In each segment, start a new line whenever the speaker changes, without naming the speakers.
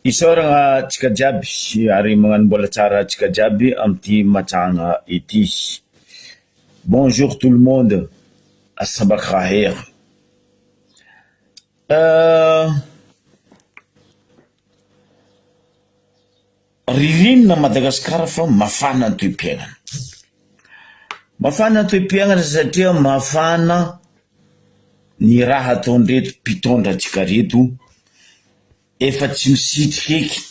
Isaoragna tsika jiaby ary magnano mbola tsara tsika jiaby amty matragna ity. Bonjour tout le monde. Sabak khair. Ririnina Madagasikara fa mafana toim-piainana. Mafana toim-piainana satria mafana ny raha ataondreto mpitondra antsika reto efa tsy misitriky eky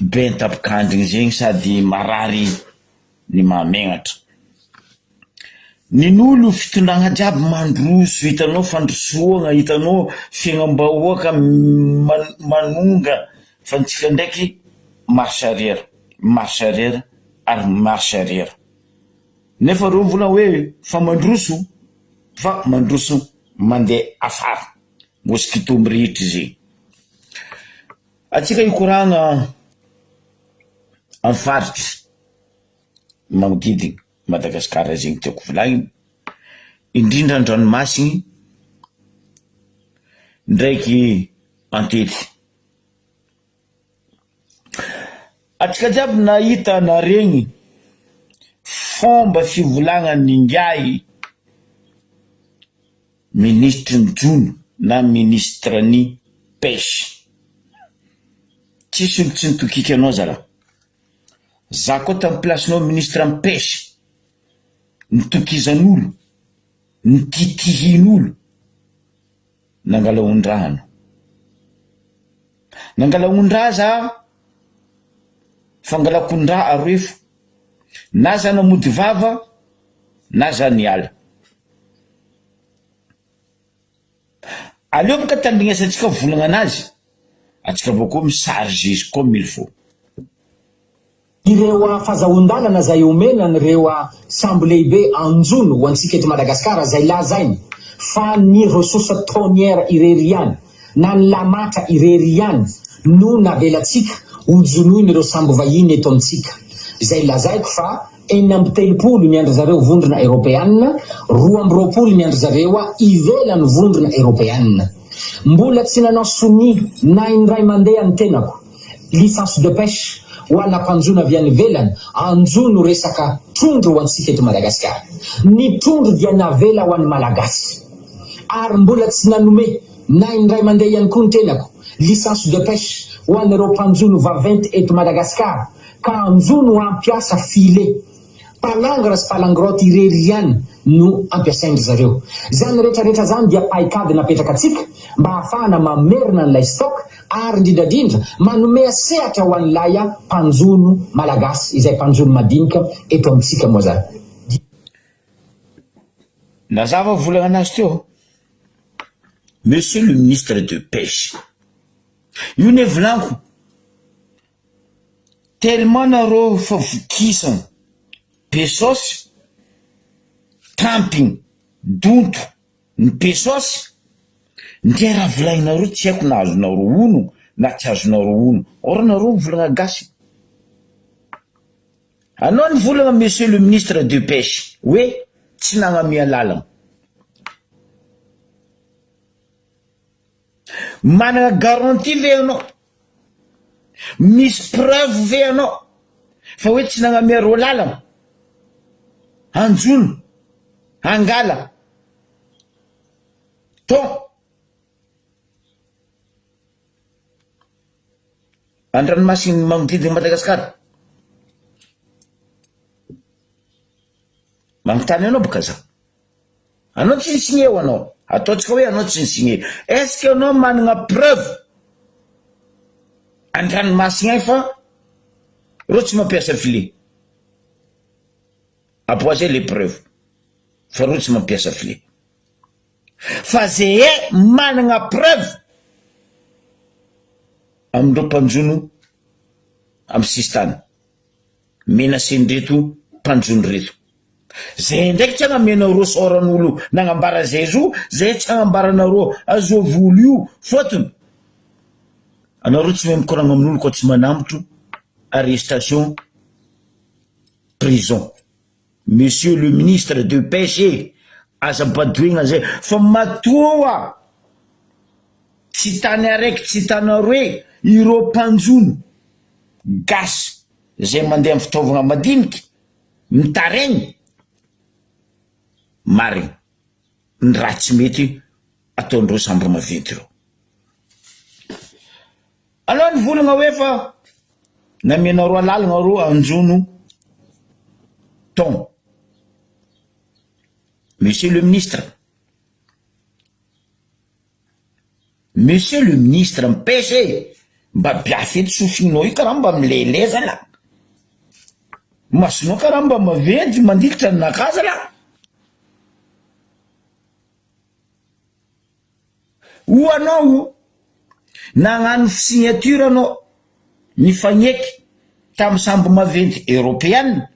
ben tapikandrigny zegny sady marary ny mahamegnatra. Nin'olo fitondragna jiaby mandroso, hitanao fandrosoagna, hitanao fiagnam-bahoaka manonga, fa antsika ndraiky marche arrière ary marche arrière. Nefa reo volagna hoe fa mandroso mandeha afara moskito mirehitry zegny. Atsika ikoragna amin'ny faritry magnodidina Madagasikara zegny tiako volagny, indrindra an-dranomasigny ndraiky Antety. Atsika jiaby nahita naregny fomba fivolagnan'ny ngiahy ministry ny Jono na ministre ny pêche. Tsisy olo tsy nitokiky anao zala. Za koa tamin'ny placenao ministre ny pêche, nitokizan'olo, nititihin'olo, nangala ondrahano. Nangala ondraha za, fangalako ondraha aroefo, na za namody vava, na za niala. Aleo boka tandrignesantsika volagna anazy, atsika avao misarge izy comme il faut.
Ireo fahazahon-dalana zay omenan'ireo sambo lehibe Anjono ho antsika eto Madagasikara zay lazainy fa ny ressource tonnière irery ihany na ny lamatra irery ihany no navelatsika hojonoiny ireo sambo vahiny eto amintsika. Zay lazaiko fa 4 ny andro zareo vondrona Europeanina, 2 ny andro zareo ivelany vondrona Europeanina. Mbola tsy nanao soni na indray mandeha ny tenako licence de pêche ho anna mpanjona avy any ivelany, Anjono resaka trondro ho antsika eto Madagasikara. Ny trondro dia navela ho an'ny malagasy. Ary mbola tsy nanome na indray mandeha ihany koa ny tenako licence de pêche ho an'ireo mpanjono vaventy eto Madagasikara, ka Anjono ampiasa filet, palangara sy palangroty irery ihany no ampiasaindry zareo. Zany rehetrarehetra zany dia paikady napetraka atsika mba hahafahana mamerina n'ilay stock ary indrindrandrindra manome sehatra ho an'ilay mpanjono malagasy izay mpanjono madinika eto amintsika moa zany.
Nazava volagna anazy teo. Monsieur le ministre de pêche, io ne volaniko tellement nareo fa vokisana pesosy, camping, donto, ny pesosy, ndray raha volagninareo tsy haiko na azonareo ono na tsy azonareo ono. Or nareo volagna gasy. Anao ny volagna monsieur le ministre de pêche hoe tsy nagnamia lalana. Manana garantie ve anao? Misy preuve ve anao fa hoe tsy nagnamia ro lalana? Anjono, Angala, Ton, an-dranomasiny magnodidina Madagasikara. Magnontany anao boka za. Anao tsy nisigné eo anao. Ataotsika hoe anao tsy nisigné. Est-ce que anao manana preuve an-dranomasina agny fa reo tsy mampiasa filet? Apposez les preuves. Fa reo tsy mampiasa filet. Fa zay manana preuve amindreo mpanjono amin'ny sistany menasendreto mpanjono reto. Zay ndraiky tsy agnamenareo soran'olo nagnambara zay zo, zay tsy agnambaranareo azo volo io fotony. Anareo tsy mahay mikoragna amin'olo koa tsy manambotro, arrestation, prison. Monsieur le ministre de pêche, aza badoigna zay fa matoa tsy tany araiky tsy tana roe ireo mpanjono gasy zay mandeha amin'ny fitaovagna madiniky mitaregny marigny ny raha tsy mety ataondreo sambo maventy reo. Aloha ny volagna hoe fa namianareo alalagna reo anjono ton. Monsieur le ministre, mipesy mba biafety sofinao io karaha mba mileleza la masonao karaha mba maventy mandilitra ny nakaza la o anao nagnano signature anao mifagneky tamin'ny sambo maventy européenne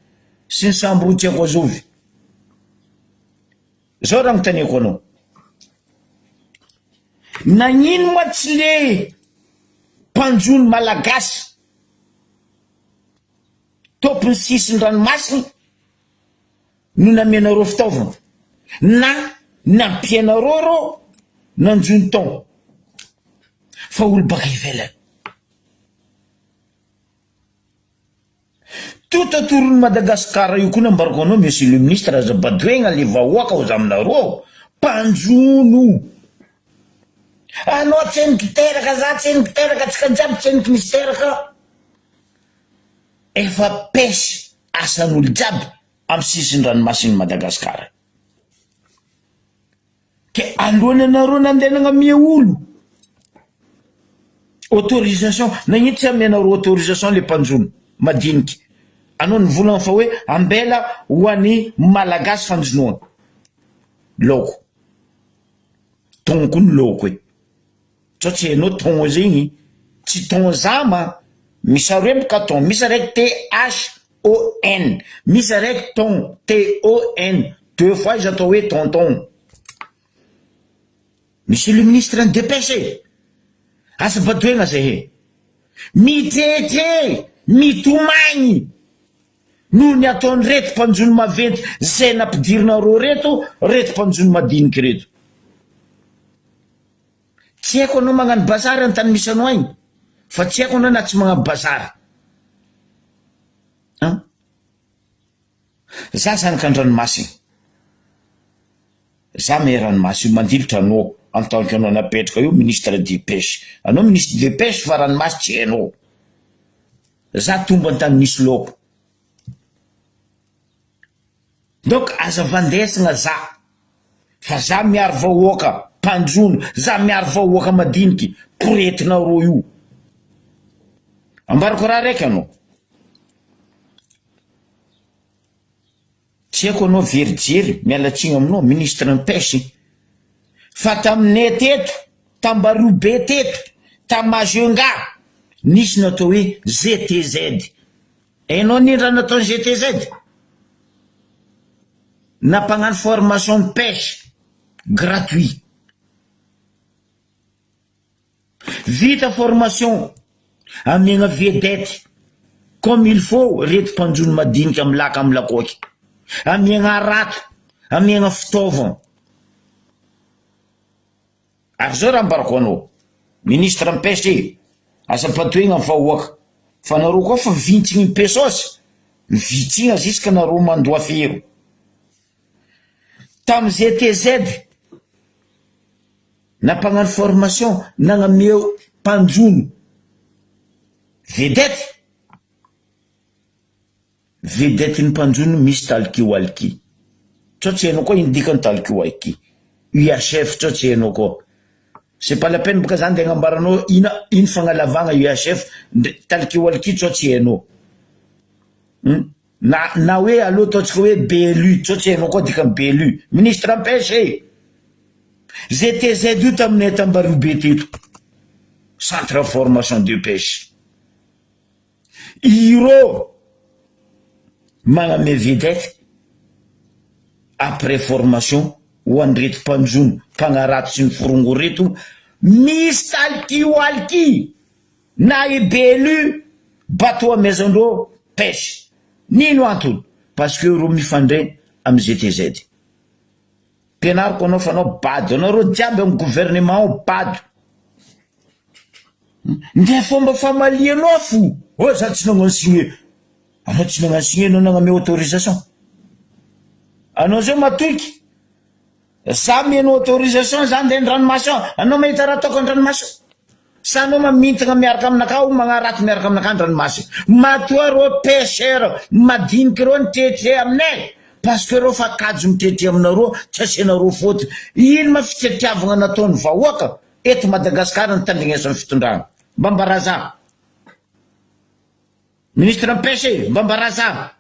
sy ny sambo rotiako azovy zao raha mitaneko anao nagnino moa tsy le mpanjono malagasy tompony sisiny ranomasiny no namianareo fitaovana na nampianareo reo nanjono ton fa olo baka ivelany totatorony Madagasikara io koa nambarako anao monsieur le ministre azabadoegna le vahoaka ozy aminareo mpanjono anao tseniky teraka za tseniky teraka tsika jiaby tseniky misy teraka efa pesy asan'olo jiaby amin'ny sisiny ranomasiny Madagasikara ke alohany anareo nandehanagna mia olo autorisation nagnino tsy amenareo autorisation le mpanjono madiniky anao nivolagna fa hoe ambela ho an'ny malagasy fanjonoana laoko tonko ny laoko e tsy hainao ton zegny tsy ton zama misy aroe boka ton misy araiky THON misy araiky ton TON deux fois izy atao hoe tonton. Monsieur le ministre en dépêché asa badoegna zay he mitete mitomagny noho ny ataony reto mpanjono maventy zay nampidirinareo reto mpanjono madiniky reto. Tsy haiko anao magnano bazary ny tany misy anao agny fa tsy haiko anao na tsy magnano bazary za zanaka an-dranomasina za me ranomasina mandilitra anao en tant que anao napetraka io ministre de pêche anao ministre de pêche fa ranomasina tsy hainao za tomba ny tany misy laoko donc aza vandesagna za fa za miaro vahoaka mpanjono za miaro vahoaka madiniky poretinareo io ambarako raha raiky anao tsy haiko anao verijery mialatsigny aminao ministre ny pêche fa taminay teto tambarobe teto tamazionga nisy natao hoe GTZ hainao nindra natao GTZ nampagnano formation de pêche gratuit vita formation amiagna vedette comme il faut reto mpanjono madiniky amin'ny laka amin'ny lakoky amiagna rato amiagna fitaovana ary zao raha mbarako anao ministre mpesy asa-patoegna amin'ny vahoaka fa nareo koa fa vintsigny pesosy vitsigna ziska nareo mandoa fero tam GTZ nampagnano formation nagnameo mpanjono vedette ny mpanjono misy taliki alki tso tsy hainao koa indikany taliki alki UHF tso tsy hainao koa c'est pas la peine boka zany de agnambaranao ino fagnalavagna UHF taliki alki tso tsy hainao na hoe aloha ataontsika hoe BLU tso tsy hainao koa dikany BLU ministre mpesy GTZ io taminay tambarobe teto centre de formation de pêche iro magname vedette après formation ho an'ny reto mpanjono mpagnarato sy ny forongo reto misy taliki alki na BLU bateau à maison d'eau pêche nino antony parce que ro mifandray amy GTZ pianariko anao fa anao bado anareo jiaby amin'ny gouvernement ao bado Ndea fomba famalianao fo. Oh, za tsy nagnano signé. Anao tsy nagnano signé, anao nagname autorisation. Anao zao matoiky. Za meno autorisation za ndeha an-dranomasina, anao mahita raha ataoko an-dranomasina. Sa anao mamintana miaraka aminakao magnaraty miaraka aminaka an-dranomasina. Matoa rô pêcheur madiniky rô nitetre aminay. Parce que rô fa kajo mitete aminareo, tsy asianareo faute. Ino ma fitetiavagna nataony vahoaka eto Madagasikara ny tandrignesan'ny fitondrana. Mbambaraza. Ministre mpeshe, mbambaraza.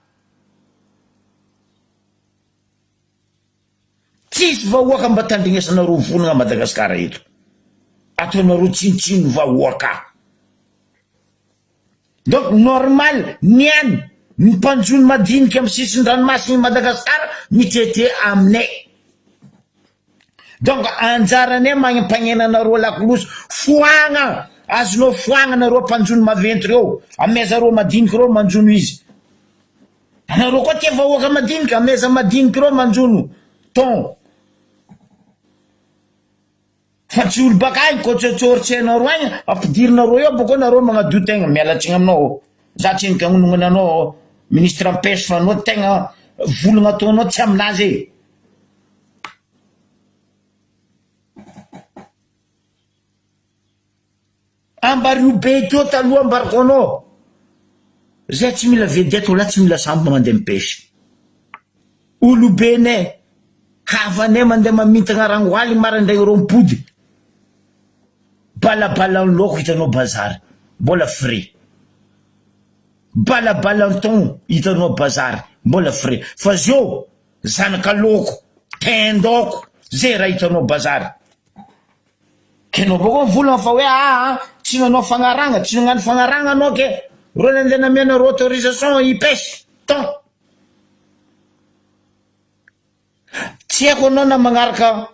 Tsisy vahoaka mba tandrignesanareo vonana Madagasikara eto. Ataonareo tsinitsino vahoaka. Donc normal niany ny mpanjony madinika amin'ny sisin-dranomasina Madagasikara mitete aminay. Donc anjaranay magnampagnena anareo lakolosy foagna. Azonao foagna nareo mpanjony maventy reo. Ameza reo madinika reo manjono izy. Anareo koa tia vahoaka madinika, ameza madinika reo manjono ton. Fa tsy olo baka agny koa tsotsoritsy anareo agny ampidirinareo eo boko nareo magnadio tegna mialatsigny aminao. Za tsy nikagnonona anao ministre ampesy fa anao tegna volagna ataonao tsy aminazy e. Ambario be teo taloha ambariko anao. Zay tsy mila vedety ola tsy mila sambo mandeha mipesy. Olo be ne havanay mandeha mamintana rangoaly marandray rompody. Balabala ny loko hitanao bazary, mbola frais. Balabala ny ton hitanao bazary, mbola frais. Fa zio zanaka loko, tendoko, zay raha hitanao bazary. Kenao boko volana fa hoe tsy nanao fagnaragna, tsy nagnano fagnaragna anao ke ro nandeha namena ro autorisation hipesy ton. Tsy haiko anao na magnaraka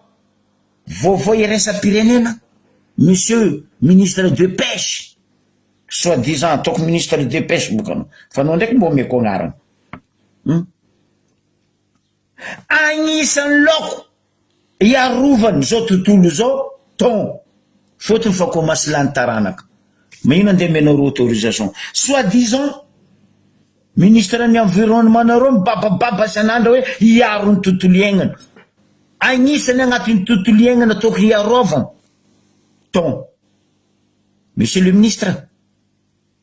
vaovao iraisam-pirenena, monsieur ministre de pêche, soi-disant ataoko ministre de pêche boka anao, fa anao ndraiky mbo omeko agnarana. Agnisan'ny laoko iarovany zao tontolo zao ton. Fotony fa komasy lany taranaka. Magnino andeha menao autorisation? Soi-disant ministre ny environnement nareo mibabababa isan'andro hoe hiaro ny tontolo iainana. Agnisany agnatin'ny tontolo iainana ataoko hiarovana ton. Monsieur le ministre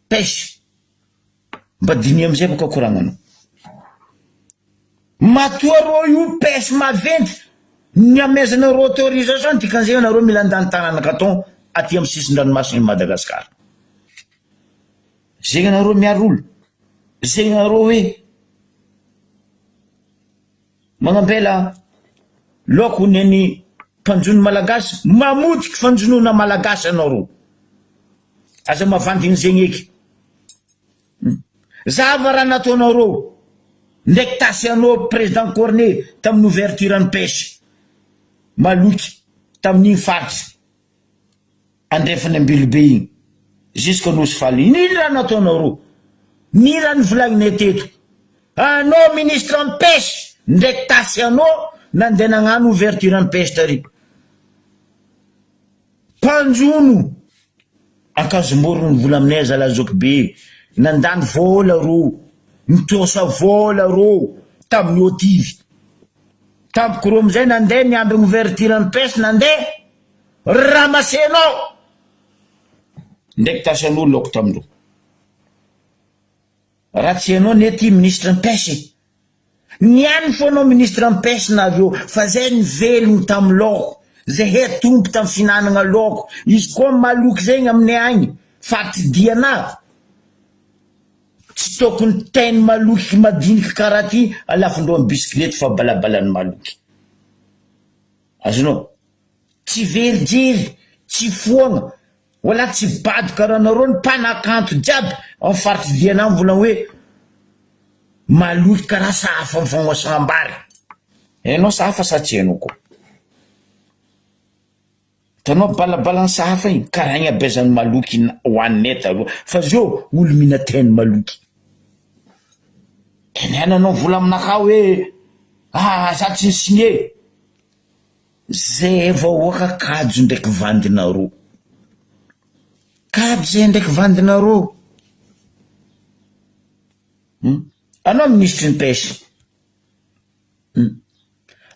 pêche, mba diny amizay boka koragnanao. Matoa ro io pêche maventy ny amezanareo autorisation dikan'izay nareo mila andany taranaka ton aty amin'ny sisin-dranomasina Madagasikara. Zegny nareo miaro olo, zegny nareo hoe magnambela laoko neny mpanjony malagasy, mamotiky fanjonona malagasy anareo. Aza mavandigny zegny eky. Zava raha nataonareo ndraiky tasy anao président Corneille tamin'ny ouverture ny pêche maloky tamin'igny faritry andrefany ambilobe igny jusqu'à nosy faly. Nino raha nataonareo? Nino raha nivolagninay teto? Anao ministre en pêche ndraiky tasy anao nandeha nagnano ouverture ny pêche tary. Mpanjono Ankazomoro ny vola aminay Zalazoky be nandany vola ro nitosa vola ro tamin'ny otivy. Tampoko ro amizay nandeha niamby ouverture ny pêche nandeha ramasenao ndraiky tasan'olo laoko tamindro. Raha tsy anao nety ministre ny pêche, niany foanao ministre ny pêche naveo fa zay ny velogny tamin'ny laoko, zay he tompo tamin'ny finanagna laoko. Izy koa maloky zegny aminay agny faty diana tsy tokony teny maloky madiniky karaha ty alafindreo amin'ny bisikilety fa balabalany maloky. Azonao tsy verijery, tsy foagna, wala tsy bady karaha nareo ny mpanakanto jiaby amin'ny faritry diana volana hoe maloky karaha sahafa amin'ny fagnoasam-bary. Hainao sahafa sa tsy hainao koa? Tanao balabalany sahafa igny karaha igny abezany maloky hoaninay taloha. Fa zio olo mina teny maloky. Tenenanao vola aminaka hoe za tsy signé. Zay vahoaka kajo ndraiky vandinareo. Kab zay ndraiky vandinareo. Anao ministry ny pêche.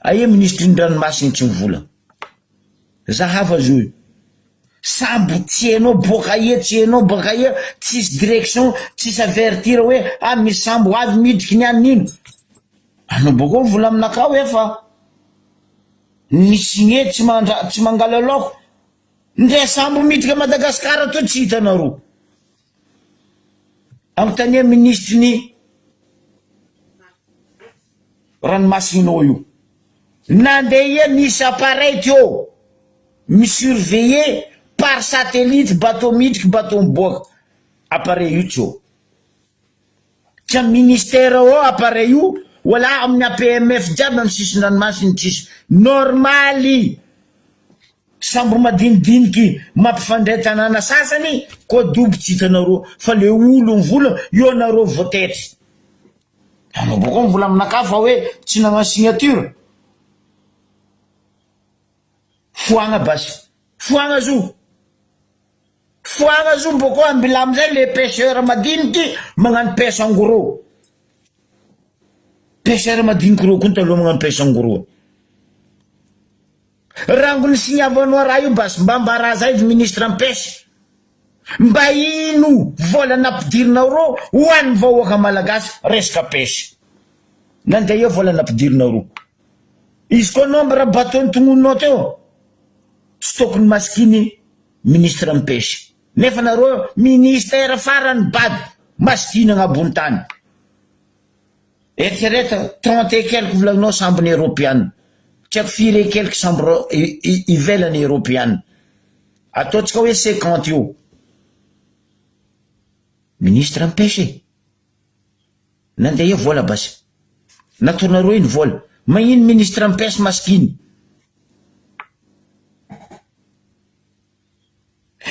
Aie ministry ny ranomasina tsy mivola. Zahava zo. Sambo tienao boka ie, tienao boka ie, tsisy direction, tsisy avertir hoe misy sambo avy midriky niany nino. Anao boka vola aminakao efa nisy tsy mangala laoko. Ndre sambo midriky Madagasikara to tsy hitanareo. Anontania ministre ny ranomasinao io. Nandeha nisy appareil teo misurveiller par satellite bateau midriky bateau miboaka. Appareil io teo. Tia ministère ao appareil io wala amin'ny APMF jiaby amin'ny sisiny ranomasiny tsisy. Normaly sambo madinidiniky mampifandray tanàna sasany ko dobo tsy hitanareo fa le olo mivola io anareo votetry. Anao boka mivola aminakahy fa hoe tsy nagnano signature. Foagna basy. Foagna zo. Foagna zo boka ambila amizay le pêcheur madiniky magnano pêche en gros. Pêcheur madiniky ro koa taloha magnano pêche en gros. Rangony signavanao raha io basy mba mbara zay ministre en pêche. Mba ino vola nampidirinao ro hoan'ny vahoaka malagasy resaka pêche. Nandeha eo vola nampidirinao ro. Izy koa nombre bateau ny tongononao teo. Tsy tokony masikiny ministre en pêche. Nefa nareo ministère farany bady masikiny agnabony tany. Eritreretra 30 et quelques volagnao sambony européenne. Tiako firy et quelques sambo ivelany européenne. Ataotsika hoe 50 io. Ministre en pêche. Nandeha eo vola basy. Nataonareo iny vola. Magnino ministre en pêche masikiny.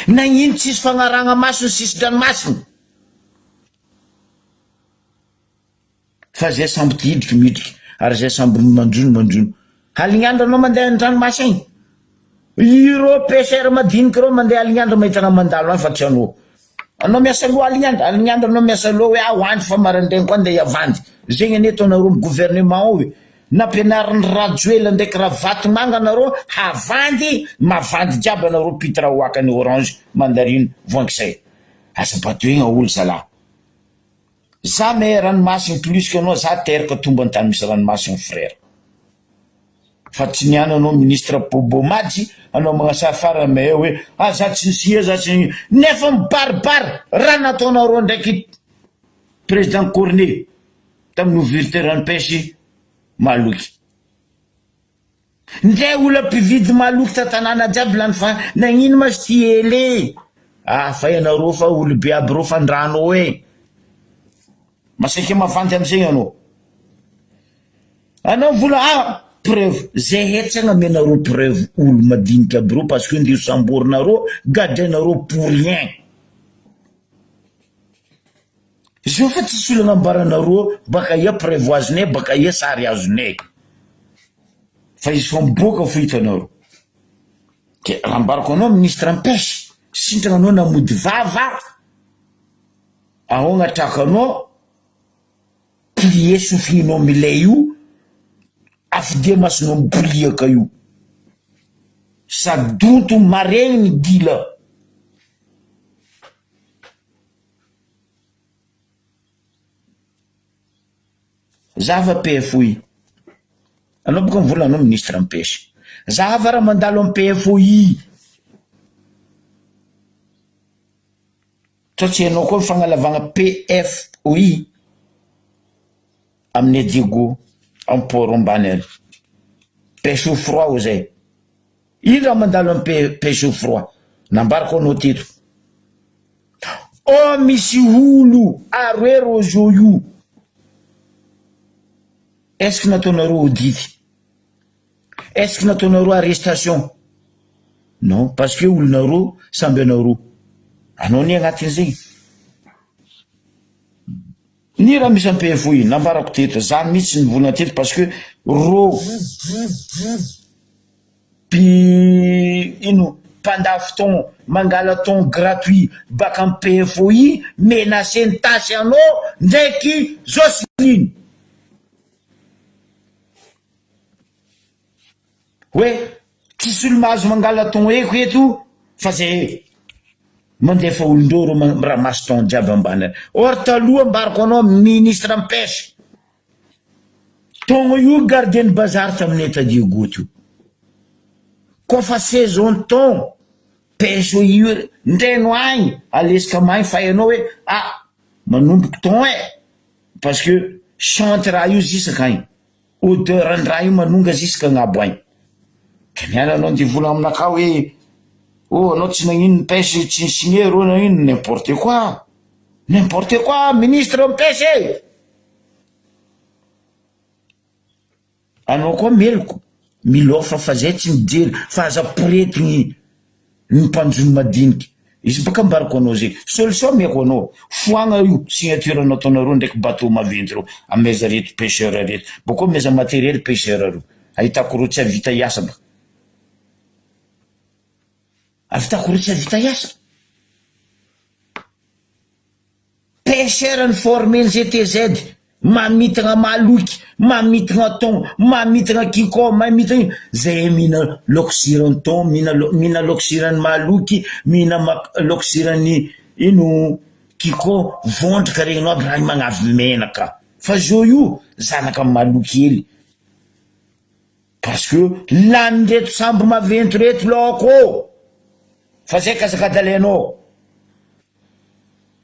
Nagnino tsisy fagnaragna masony sisy dranomasiny. Fa zay sambo tidriky midriky ary zay sambo manjono. Alignandro anao mandeha an-dranomasiny. Iro pêcheur madiniky reo mandeha alignandro mahitana mandalo any fa tsy anao. Anao miasa loha alignandro anao miasa loha hoe hoandry fa marandraigny koa andeha havandy. Zegny ane ataonareo amin'ny gouvernement ao hoe nampianarin'ny rajoela ndraiky raha vato manga anareo havandy mavandy jiaby anareo pitra hoakany orange mandarine voangisay. Asa bateau igny olo zala. Za me ranomasiny plus que anao za teraka tomba antany misy ranomasiny frère. Fa tsy niana anao ministre Pobomadji anao magnasary farany me hoe za tsy nisia za tsy nefa mibaribary raha nataonareo ndraiky président Cornet tamin'ny ouverture rano pêche maloky. Ndray olo mpividy maloky tatanàna jiaby lany fa nagnino masy ty ele. Fa ianareo fa olo be aby reo fa ndrano hoe masaiky mavandy amizay anao. Anao vola preuve zay hetsagna amenareo preuve olo madiniky aby reo parce que ndio samborinareo gadrainareo pour rien. Zio fa tsisy olo agnambaranareo baka ia preuve azonay baka ia sary azonay. Fa izy fa miboaka fo hitanareo. Ke raha ambarako anao ministre en pêche sintrana anao namody vava ao agnatraka anao plier sofininao milay io afidia masonao mipoliaka io sady donto maregny ny dila. Zava PFOI. Anao boka mivola anao ministre en pêche. Zava raha mandalo amin'ny PFOI. Tsotsy anao koa fagnalavagna PFOI amin'ny Diego amin'ny port ambany any. Pêche au froid ho zay. Ino raha mandalo amin'ny pêche au froid. Nambarako anao teto. Misy olo aroe rojo io. Est-ce que nataonareo audit? Est-ce que nataonareo arrestation? Non, parce que olonareo samby anareo. Anao ni agnatin'izay. Ni raha misy amin'ny PFOI nambarako teto zany mihitsy nivolana teto parce que ro mpandafy ton mangala ton gratuit baka am PFOI menaceny tasy anao ndraiky Jocelyne hoe tsisy olo mahazo mangala ton eko eto fa zay mandefa olondreo ro ramasy ton jiaby ambany or taloha ambarako anao ministre ampesy ton io gardien de bazar tamin'ny état-dia goto io kofa saison ton peso io ndreno agny alesika maigny fa hainao hoe manomboky ton parce que chante raha io zisaka agny odeur ny raha io manonga zisaka agnabo agny ka miala anao nde vola aminaka hoe anao tsy nagnino pêche tsy signé ro nagnino n'importe quoi ministre mpesy anao koa meloko milofa fa zay tsy mijery fa aza poretigny ny mpanjony madiniky izy baka ambarako anao zay solution miako anao foagna io signature nataonareo ndraiky bateau maventy reo ameza reto pêcheur reto boko meza matériel pêcheur reo ahitako reo tsy avita iasa ba avitako reo tsy avita iasa pêcheur ny formeny GTZ mamitagna maloky mamitagna ton mamitagna kiko mamitagna zay mina lokosirany ton mina lokosirany maloky mina lokosirany ino kiko vondrika regny aby raha magnavy menaka fa zo io zanaka maloky hely parce que lany reto sambo maventy reto loko fa zay kazakadalenao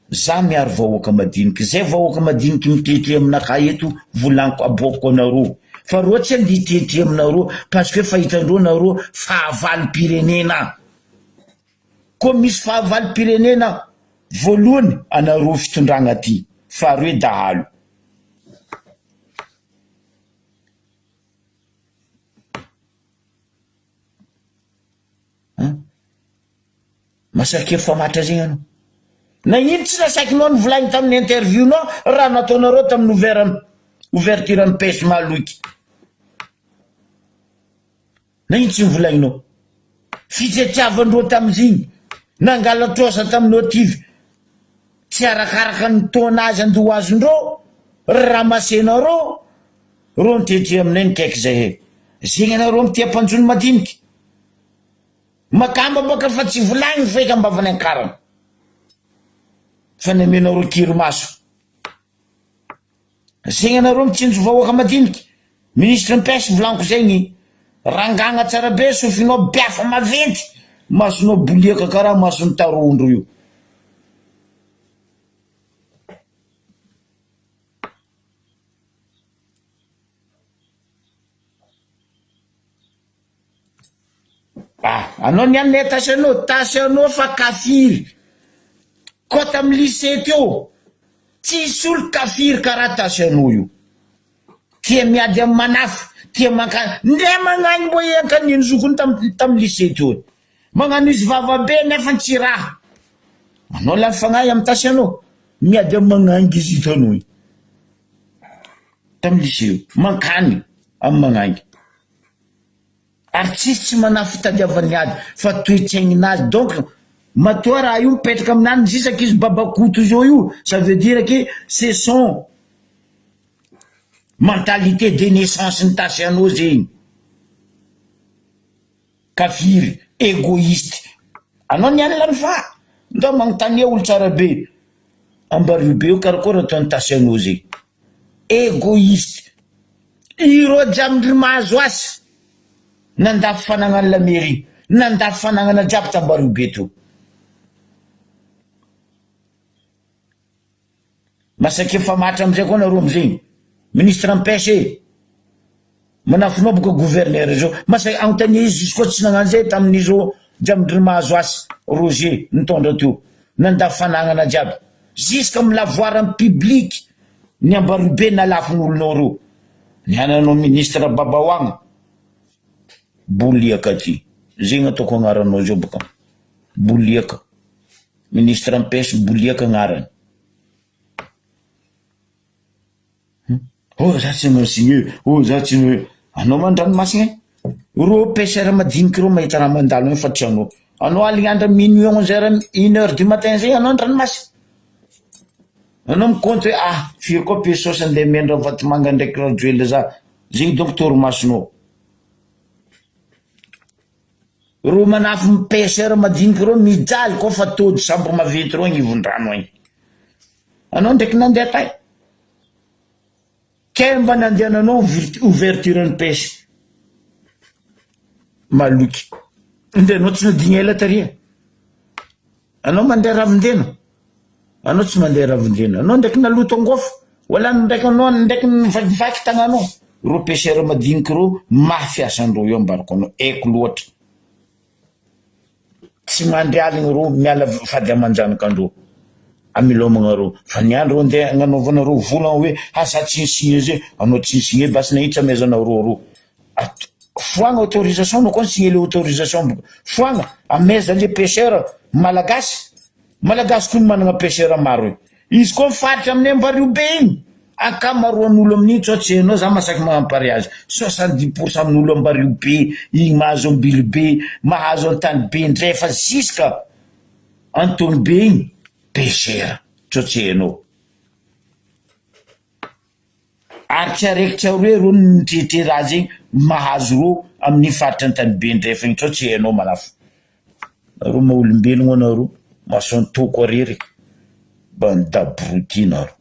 za miaro vahoaka madiniky zay vahoaka madiniky mitetry aminaka eto volaniko aboko anareo fa ro tsy andy tetry aminareo parce que fahitandreo nareo fahavalo pirenena ko misy fahavalo pirenena voalohany anareo fitondragna ty faharoe dahalo masaky efa matra zegny anao nagnino tsy nasaikinao ny volagny tamin'ny interview nao raha nataonareo tamin'ny ouverture ny pêche maloky nagnino tsy nivolagninao fitetiavandreo tamizigny nangala trosa tamin'ny otivy tsy arakaraka ny tonnage andoazondreo ramasenareo ro nitetry aminay nikaiky zay zegny anareo mitia mpanjony madiniky makamba baka fa tsy volagny feka ambavany ankarana fa namenareo kirimaso zegny anareo mitsinjo vahoaka madiniky ministre mpesy volaniko zegny rangagna tsara be sofinao biafa maventy masonao boliaka karaha masony tarondro io anao nianay tasyanao fa kafiry kota amy lycée teo tsisy olo kafiry karaha tasyanao io tia miady amy manafy tia ndre magnany mbo enkanino zokony tamy lycée teo magnano izy vavabe nefa tsy raha anao la mifagnahy amy tasyanao miady amy magnangy izy hitanao tamy lycée io mankany amy magnangy ary tsisy tsy manafy fitadiavany ady fa toetsaignin'azy donc matoa raha io mipetraka aminany zisaky izy babakoto zao io ça veut dire que c'est son mentalité de naissance ny tasyanao zegny kafiry égoïste anao niany lany fa ndao magnontania olo tsara be ambario be io karakory ataony tasyanao zegny égoïste iro jamindry mahazo asy nandafy fanagnana la mairie nandafy fanagnana jiaby tambario be to masaky efa matra amizay koa nareo amizegny ministre ampesy manafinao boka gouverneur zao masaky agnontania izy izy koa tsy nagnano zay tamin'izao jamindry mahazo asy Roger nitondra teo nandafy fanagnana jiaby jusque amy lavoire amy public ny ambario be nalafin'olonao reo niananao ministre babahoagna boliaka ty zegny ataoko agnaranao zao baka boliaka ministre ampesy boliaka agnarany za tsy mansigné za tsy anao mandranomasina ro pêcheur madiniky ro mahita raha mandalo fa tsy anao anao aligny andra minuit 1h du matin zay anao an-dranomasy. Anao mikonto hoe firy koa pesosy andeha mendra Vatomanga ndraiky Rajoelina za. Zay donc torimasonao. Ro manafy pêcheur madinika reo mijaly koa fa tody sambo maventy reo agnivon-drano agny. Anao ndraiky nandeha tay. Kay mba nandehananao ouverture ny pêche. Maloky. Andehanao tsy nadigna ela taria. Anao mandeha ravindena. Anao tsy mandeha ravindena. Anao ndraiky naloto angofo. Wala ndraiky anao ndraiky nivakivaky tagnanao. Ro pêcheur madinika reo mafiasandreo io ambarako anao eko loatra. Tsy mandeha aligny reo miala fady amanjanakandreo. Amilomagna reo. Fa ny andro andeha agnanaovana reo volana hoe za tsy nsigné zay. Anao tsy nsigné basy nahitra mezana reo. Foagna autorisation anao koa signé le autorisation. Foagna ameza le pêcheur malagasy. Malagasy koa managna pêcheur maro. Izy koa mifaritra amin'ny Ambario be igny. Akamaroan'olo amin'igny tsao tsy hainao za masaky magnam-pariage. 70% amin'olo Ambario be, igny mahazo ambily be, mahazo antany be ndray fa ziska Antony be igny pêcheur tsao tsy hainao. Ary tsy araikitra hoe ro nitretre raha zegny mahazo ro amin'ny faritra antany be ndray fa igny tsao tsy hainao manafo. Ro maolombelogno anaro masontoko arery bandabruti naro.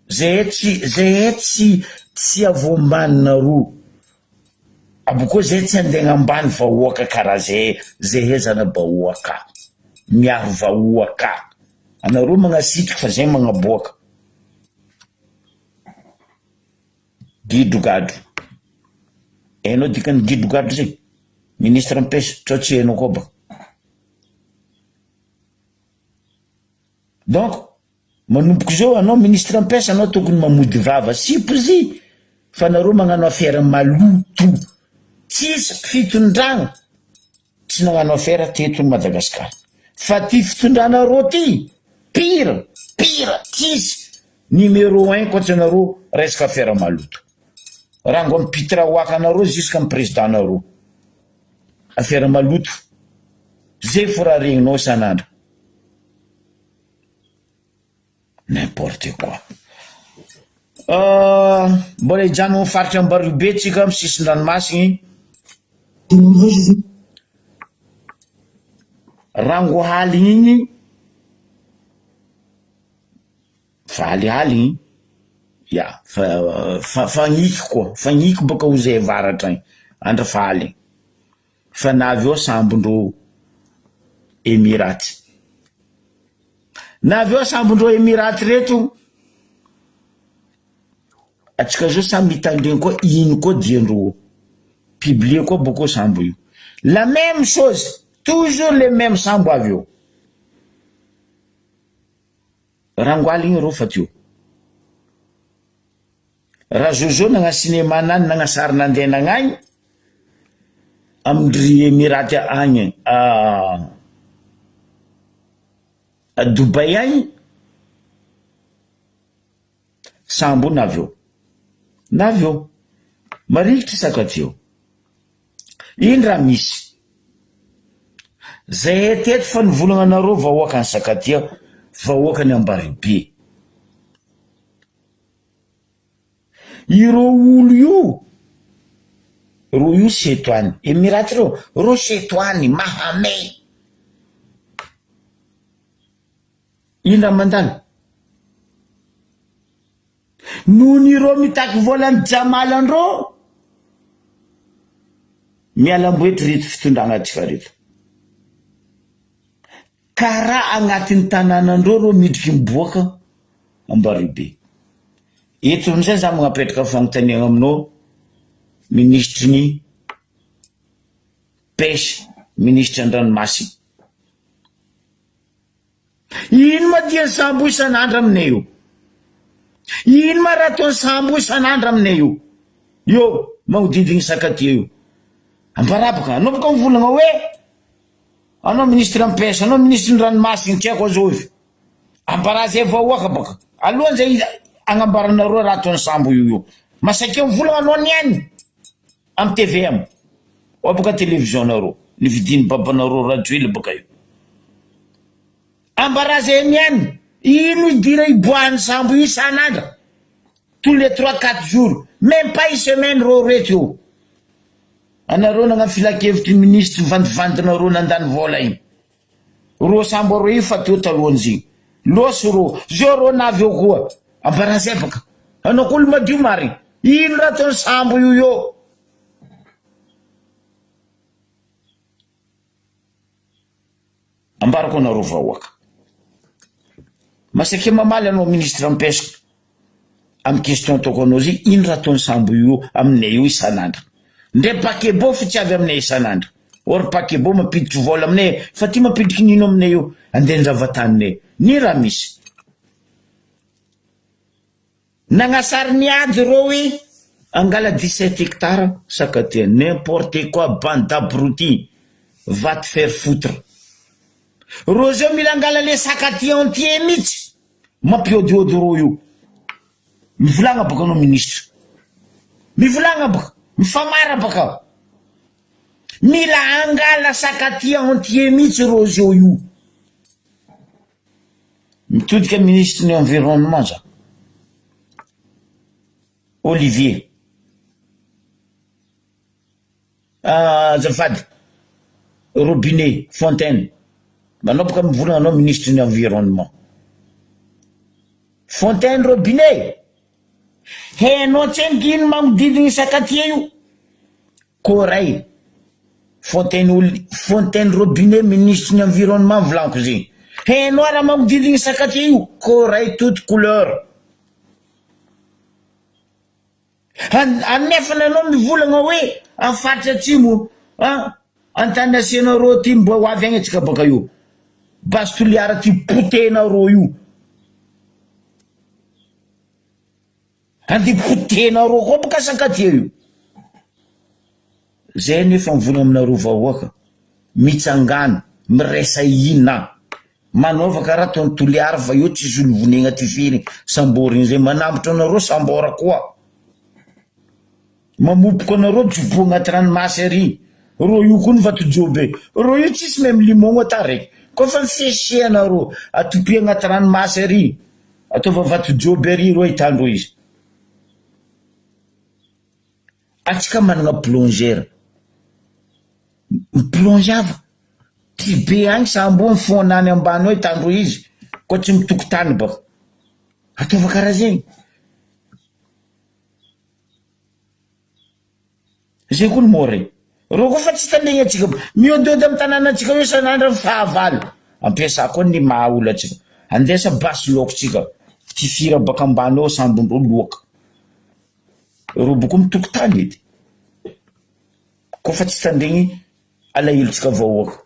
Zay tsy avombanina ro. Aboko zay tsy andeha ambany vahoaka karaha zay hezana bahoaka. Miaro vahoaka. Anaro magnasitrika fa zay magnaboaka. Gidogado. Hainao dikany gidogado zay? Ministre am-pesa tsao tsy hainao koa ba. Donc, manomboka zao anao ministre am-pesa anao tokony mamody vava sipozy fa anaro magnano affaire maloto. Tsisy fitondragna tsy nagnano affaire teto Madagasikara. Fa ty fitondrana ro ty pire tsisy numéro 1 koa tsy anaro resaka affaire maloto. Raha ngo mipitra hoaka anaro jusqu'à amin'ny président anaro. Affaire maloto. Zay fo raha regninao isan'andro. N'importe quoi. Mbola hijano amin'ny faritra Ambario be tsika amin'ny sisin-dranomasigny. Rangohaligny igny falihaligny ya fagniky koa fagniky baka ho zay varatra igny andra fahaligny fa navy eo sambondreo Emiraty. Navy eo sambondreo Emiraty reto atsika zao samy mitandregny koa ino koa diandreo publier koa boko sambo io la même chose. Toujours les mêmes sambo avy eo. Rangoaly igny reo fa teo. Raha Jojo nagna cinéma nany nagna sary nandeha nagnagny amindry Emiraty agny a Dubai agny sambo navy eo. Marikitry sakaty eo. Ino raha misy? Zay teto fa nivolagna anareo vahoaka ny sakatia, vahoaka ny Ambario be. Iro olo io setoany. Emiraty ro setoany mahamay. Ino raha mandany? Nohony iro mitaky volany jamalandreo mialamboetry reto fitondragna atsika reto. Karaha agnatin'ny tanànandreo reo midriky miboaka Ambario be. Eto amin'izay za magnapetraka fagnontaniagna aminao ministre ny pêche, ministre an-dranomasina. Ino ma dia sambo isan'andro aminay io? Ino ma raha ataony sambo isan'andro aminay io? Io magnodidiny sakatia io. Ambarabaka, anao boka mivolagna hoe anao ministre am-pesa, anao ministre n-dranomasina tsy haiko azo ovy. Ambara zay vahoaka baka. Alohan'ny zay agnambaranareo raha ataony sambo io. Masakeo mivolagna anao niany amin'ny TVM. O boka télévision nareo. nividiny babanareo rajoely baka io ambaraza emiany ino idira iboahany sambo io isan'andra tous les 3-4 jours même pas une semaine ro reto io anareo nagna filakevitry ministre vandivandinareo nandany vola iny ro sambo ro io fa teo talohan'izigny losy ro zio ro navy eo koa ambaraza baka anao k'olo madio marigny ino raha ataony sambo io ambarako anareo vahoaka masake mamaly anao ministre ampesiko amy question ataoko anao zy ino raha ataony sambo io aminay io isan'andra ndre pakebo fa tsy avy aminay isan'andra or pakebo mampiditry vola aminay fa ty mampiditry nino aminay io andendravatanynay ny raha misy nagnasary niady reo angala 17 hectares sakatia n'importe quoi bande d'abruti va te faire foutre ro zio mila angala le sakatia entier mihitsy mampiodiody ro io mivolagna baka anao ministre mivolagna baka mifamara baka mila angala sakatia entier mihitsy ro zio io mitodika ministre ny environnement za Olivier zafady robinet fontaine manao baka mivolagna anao ministre ny environnement fontaine robinet hainao tsengino magnodidiny sakatia io koray fontaine robinet ministre ny environnement volaniko zegny hainao raha magnodidiny sakatia io koray toute couleur anefana anao mivolagna hoe afaritra atsimo antany asianareo ty mbo ho avy agny atsika baka io basy toliara ty potenareo io andy potenareo koa baka sakatia io zay nefa mivolagna aminareo vahoaka mitsangana miresa ina manaovaka raha taony toliara fa io tsy zolo vonegna ty firy samboriny zay manambotra anareo sambora koa mamopoko anareo jobo agnaty ranomasy ary ro io koa ny vatojobe ro io tsisy même limon ata raiky kofa mifesie anareo atopy agnaty ranomasy ary ataova vatojobe ary ro hitandro izy atsika managna plongeur miplongeava ty be agny sambo mifonany ambany hoe hitandro izy koa tsy mitokotany baka ataova karaha zegny zay koa ny more ro koa fa tsy tandegny atsika miodiody amy tanàna atsika hoe san'andra fahavalo ampiasa koa ny mahaolo atsika andesa basy lokotsika ty fira baka ambany ao sambondro loaka ro boko mitokotany edy koa fa tsy tandegny alahilotsika vahoaka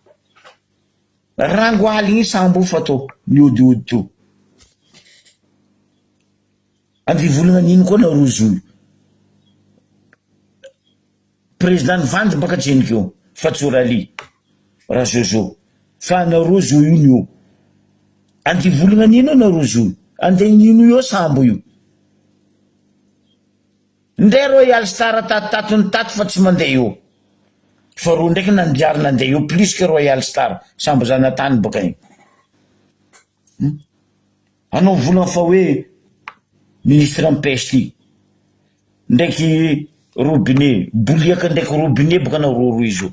rango aligny sambo fa to miodiody to andy volagna nino koa na rozoy président vandy baka jenikeo fa tsorali raha zozo fa na rozo io io andy volagna nino na rozo ande nino io sambo io ndre Royal Star tatony tato fa tsy mandeha io fa ro ndraiky nandiary nandeha io plus que Royal Star sambo zanatany baka igny anao volagna fa hoe ministre ampesy ndraiky robinet boliaka ndraiky robinet baka na roro izy io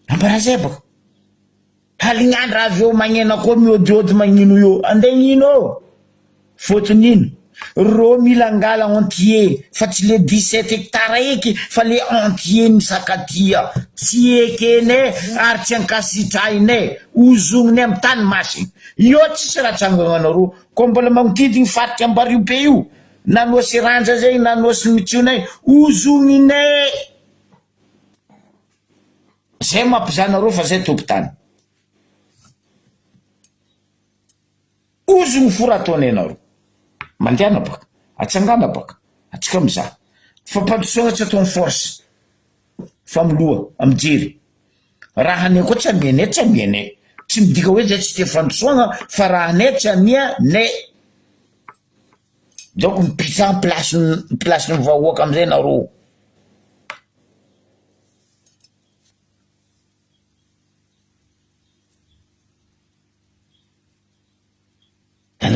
ambarazay baka halignandra avy eo magnena koa miodiody magnino io andeha gnino fotony ino ro mila angala entier fa tsy le 17 hectares eky fa le entier ny sakatia tsy ekene ary tsy ankasitraine ozogniny amy tany masiny io tsisy raha tsangananareo koa mbola magnodidigny faritry ambario be io nanosy ranja zay nanosy mitsionay ozognine zay mampizanareo fa zay tompotany ozogny fora ataony anareo mandiana baka atsangana baka atsika mizaha fa mpandrosoagna tsy ataony force fa miloha amijery raha anay koa tsy amianay tsy amianay tsy midika hoe zay tsy te fandrosoagna fa raha anay tsy amianay donc mipitsa place ny vahoaka amizay nareo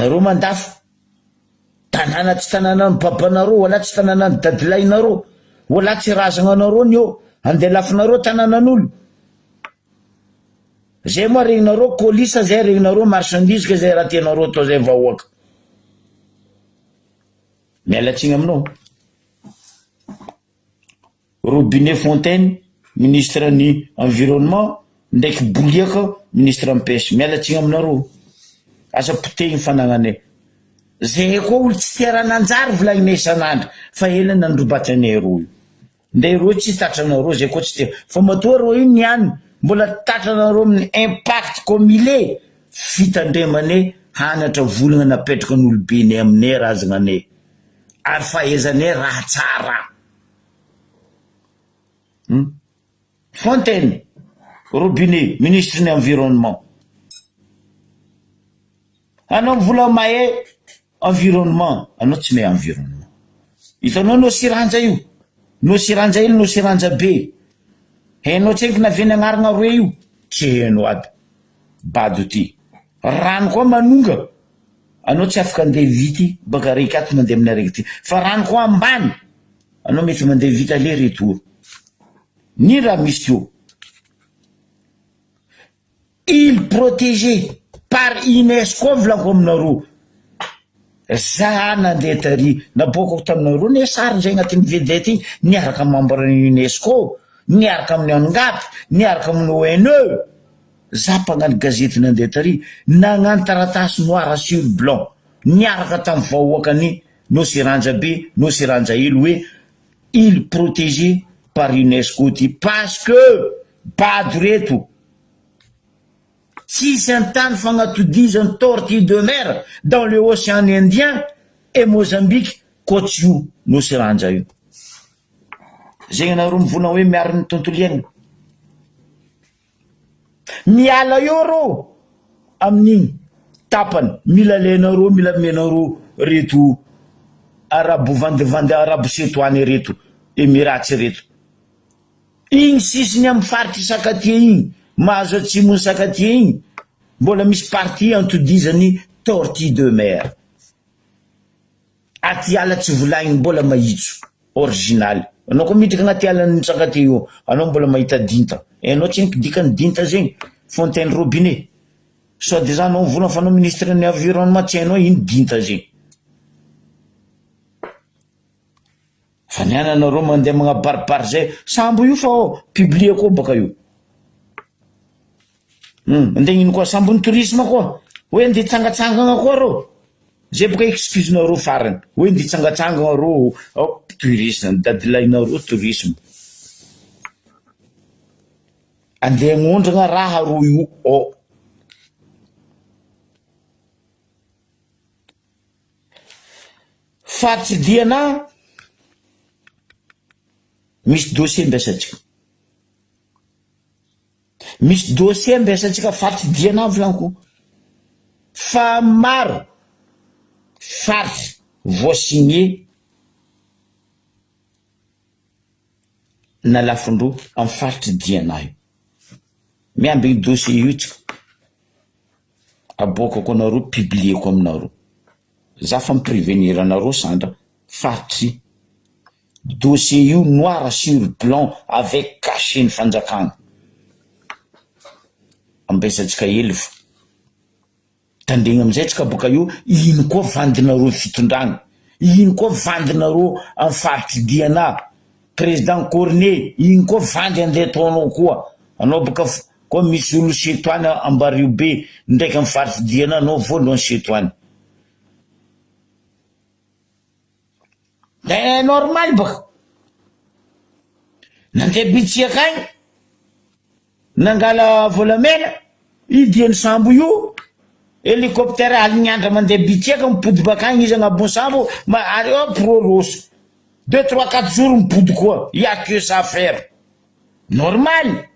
anareo mandafo tanàna tsy tanàna ny babanareo wala tsy tanàna ny dadilainareo wala tsy razananareo ny eo andeha lafinareo tanànan'olo zay moa regninareo kolisa zay regninareo marchandise ka zay raha tianareo atao zay vahoaka mialatsiny aminao Robinet Fontaine ministre ny environnement ndraiky Boliaka ministre ny pêche mialatsiny aminareo asa potehiny fanagnanay zay koa olo tsy tiarananjary volagninay isan'andro fa ela nandrobatanay roy ndray ro tsy tatranareo zay koa tsy tia fa matoa ro iny niany mbola tatranareo amin'ny impact comilé fitandremanay hanatra volagna napetraka n'olobenay aminay razagnanay ary fahaizanay raha tsara Fontaine Robinet ministre ny environnement anao mivola mahay environnement anao tsy mahay environnement hitanao no siranja io no siranja ilo no siranja be hainao tsenky naveny agnarana roe io tsy hainao aby bado ty rano koa manonga anao tsy afaka andeha vity baka raiky ato mandeha amin'ny araiky ty fa rano koa ambany anao mety mandeha vita aller retour ni raha misy io île protégée par UNESCO volako aminareo za nandeha tary naboakako taminareo ny sary zay agnatin'ny vedety igny niaraka mambarany UNESCO niaraka amin'ny angapy niaraka amin'ny ONE za mpagnano gazety nandeha tary nagnano taratasy noir sur blanc niaraka tamin'ny vahoakany Nosiranja be Nosiranja ilo hoe île protégée par UNESCO ty parce que bado reto tsisy antany fagnatodizan'ny tortue de mer dans le océan Indien et Mozambique koatsy io Nosiranja io zegny anareo mivona hoe miaro ny tontolo iainana miala eo rô amin'igny tapany mila lenareo mila menareo reto arabo vandevandy arabo setoany reto emiratsy reto igny sisiny amin'ny faritry sakatia igny mahazo atsimony sakatia igny mbola misy parti antodizany tortue de mer aty ala tsy volagniny mbola mahitso original anao koa midriky agnaty alan'ny sakatia io anao mbola mahita dinta anao tsy dikany dinta zegny Fontaine Robinet soit disant anao mivona fa anao ministre ny environnement tsy hainao ino dinta zegny fa niananareo mandeha magnabaribary zay sambo io fa publie koa baka io andegnino koa sambony tourisme koa hoe andeha tsangatsangana koa rô zay boka excuse nareo farany hoe andeha tsangatsangana rô tourisme dadilainareo tourisme andeha agnondragna raha ro io fatsidiana misy dossier mbesatsika misy dossier mbesatsika fatsidiana volaniko fa maro faritry voasigné na lafindro amin'ny faritry diana io miamby io dossier io tsika aboakako anareo publieko aminareo za fa miprevenir anareo sandra faritry dossier io noir sur blanc avec cachet ny fanjakana ambesatsika hely fa tandregny amizay tsika boka io ino koa vandinareo fitondragna ino koa vandinareo amin'ny faritry diana président Cornet ino koa vandy andeha ataonao koa anao boka koa misy olo setoany ambario be ndraiky amin'ny faritry diana anao voalohany setoany normal baka nandeha bitsiaka agny nangala volamena idiany sambo io hélicoptère aliniandra mandeha bitsiaka mipody baka agny izy agnabony sambo ary proroso 2-3-4 jours mipody koa y a que ça faire normal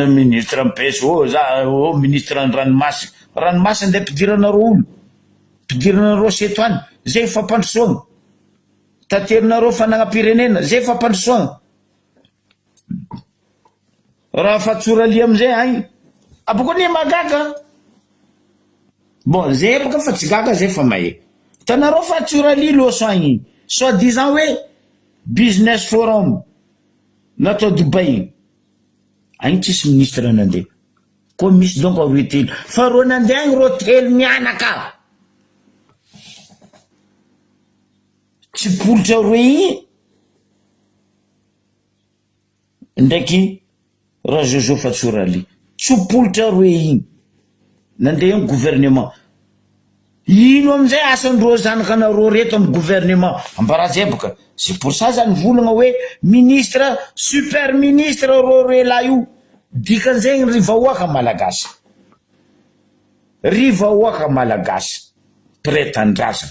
ministre mpesy za ministre ny ranomasy andeha pidiranareo olo pidiranareo setoany zay fampandrosoagna taterinareo fanagna-pirenena zay fampandrosoagna raha fatsoralia amizay agny aboko ne magaga bon zay baka fa tsy gaga zay fa mahe tanareo fa tsorali loso agny soit disant hoe business forum natao Dubai agny tsisy ministre nandeha ko misy donc aroe telo fa ro nandeha agny ro telo mianaka tsy politra roe igny ndraiky raha Jojo Fatsorali tsy politra roe igny nandeha amy gouvernement ino amizay asandreo zanakanareo reto amy gouvernement ambarazay baka c'est pour ça zany volagna hoe ministre super ministre ro rela io dikan'zay ry vahoaka malagasy pretandrasa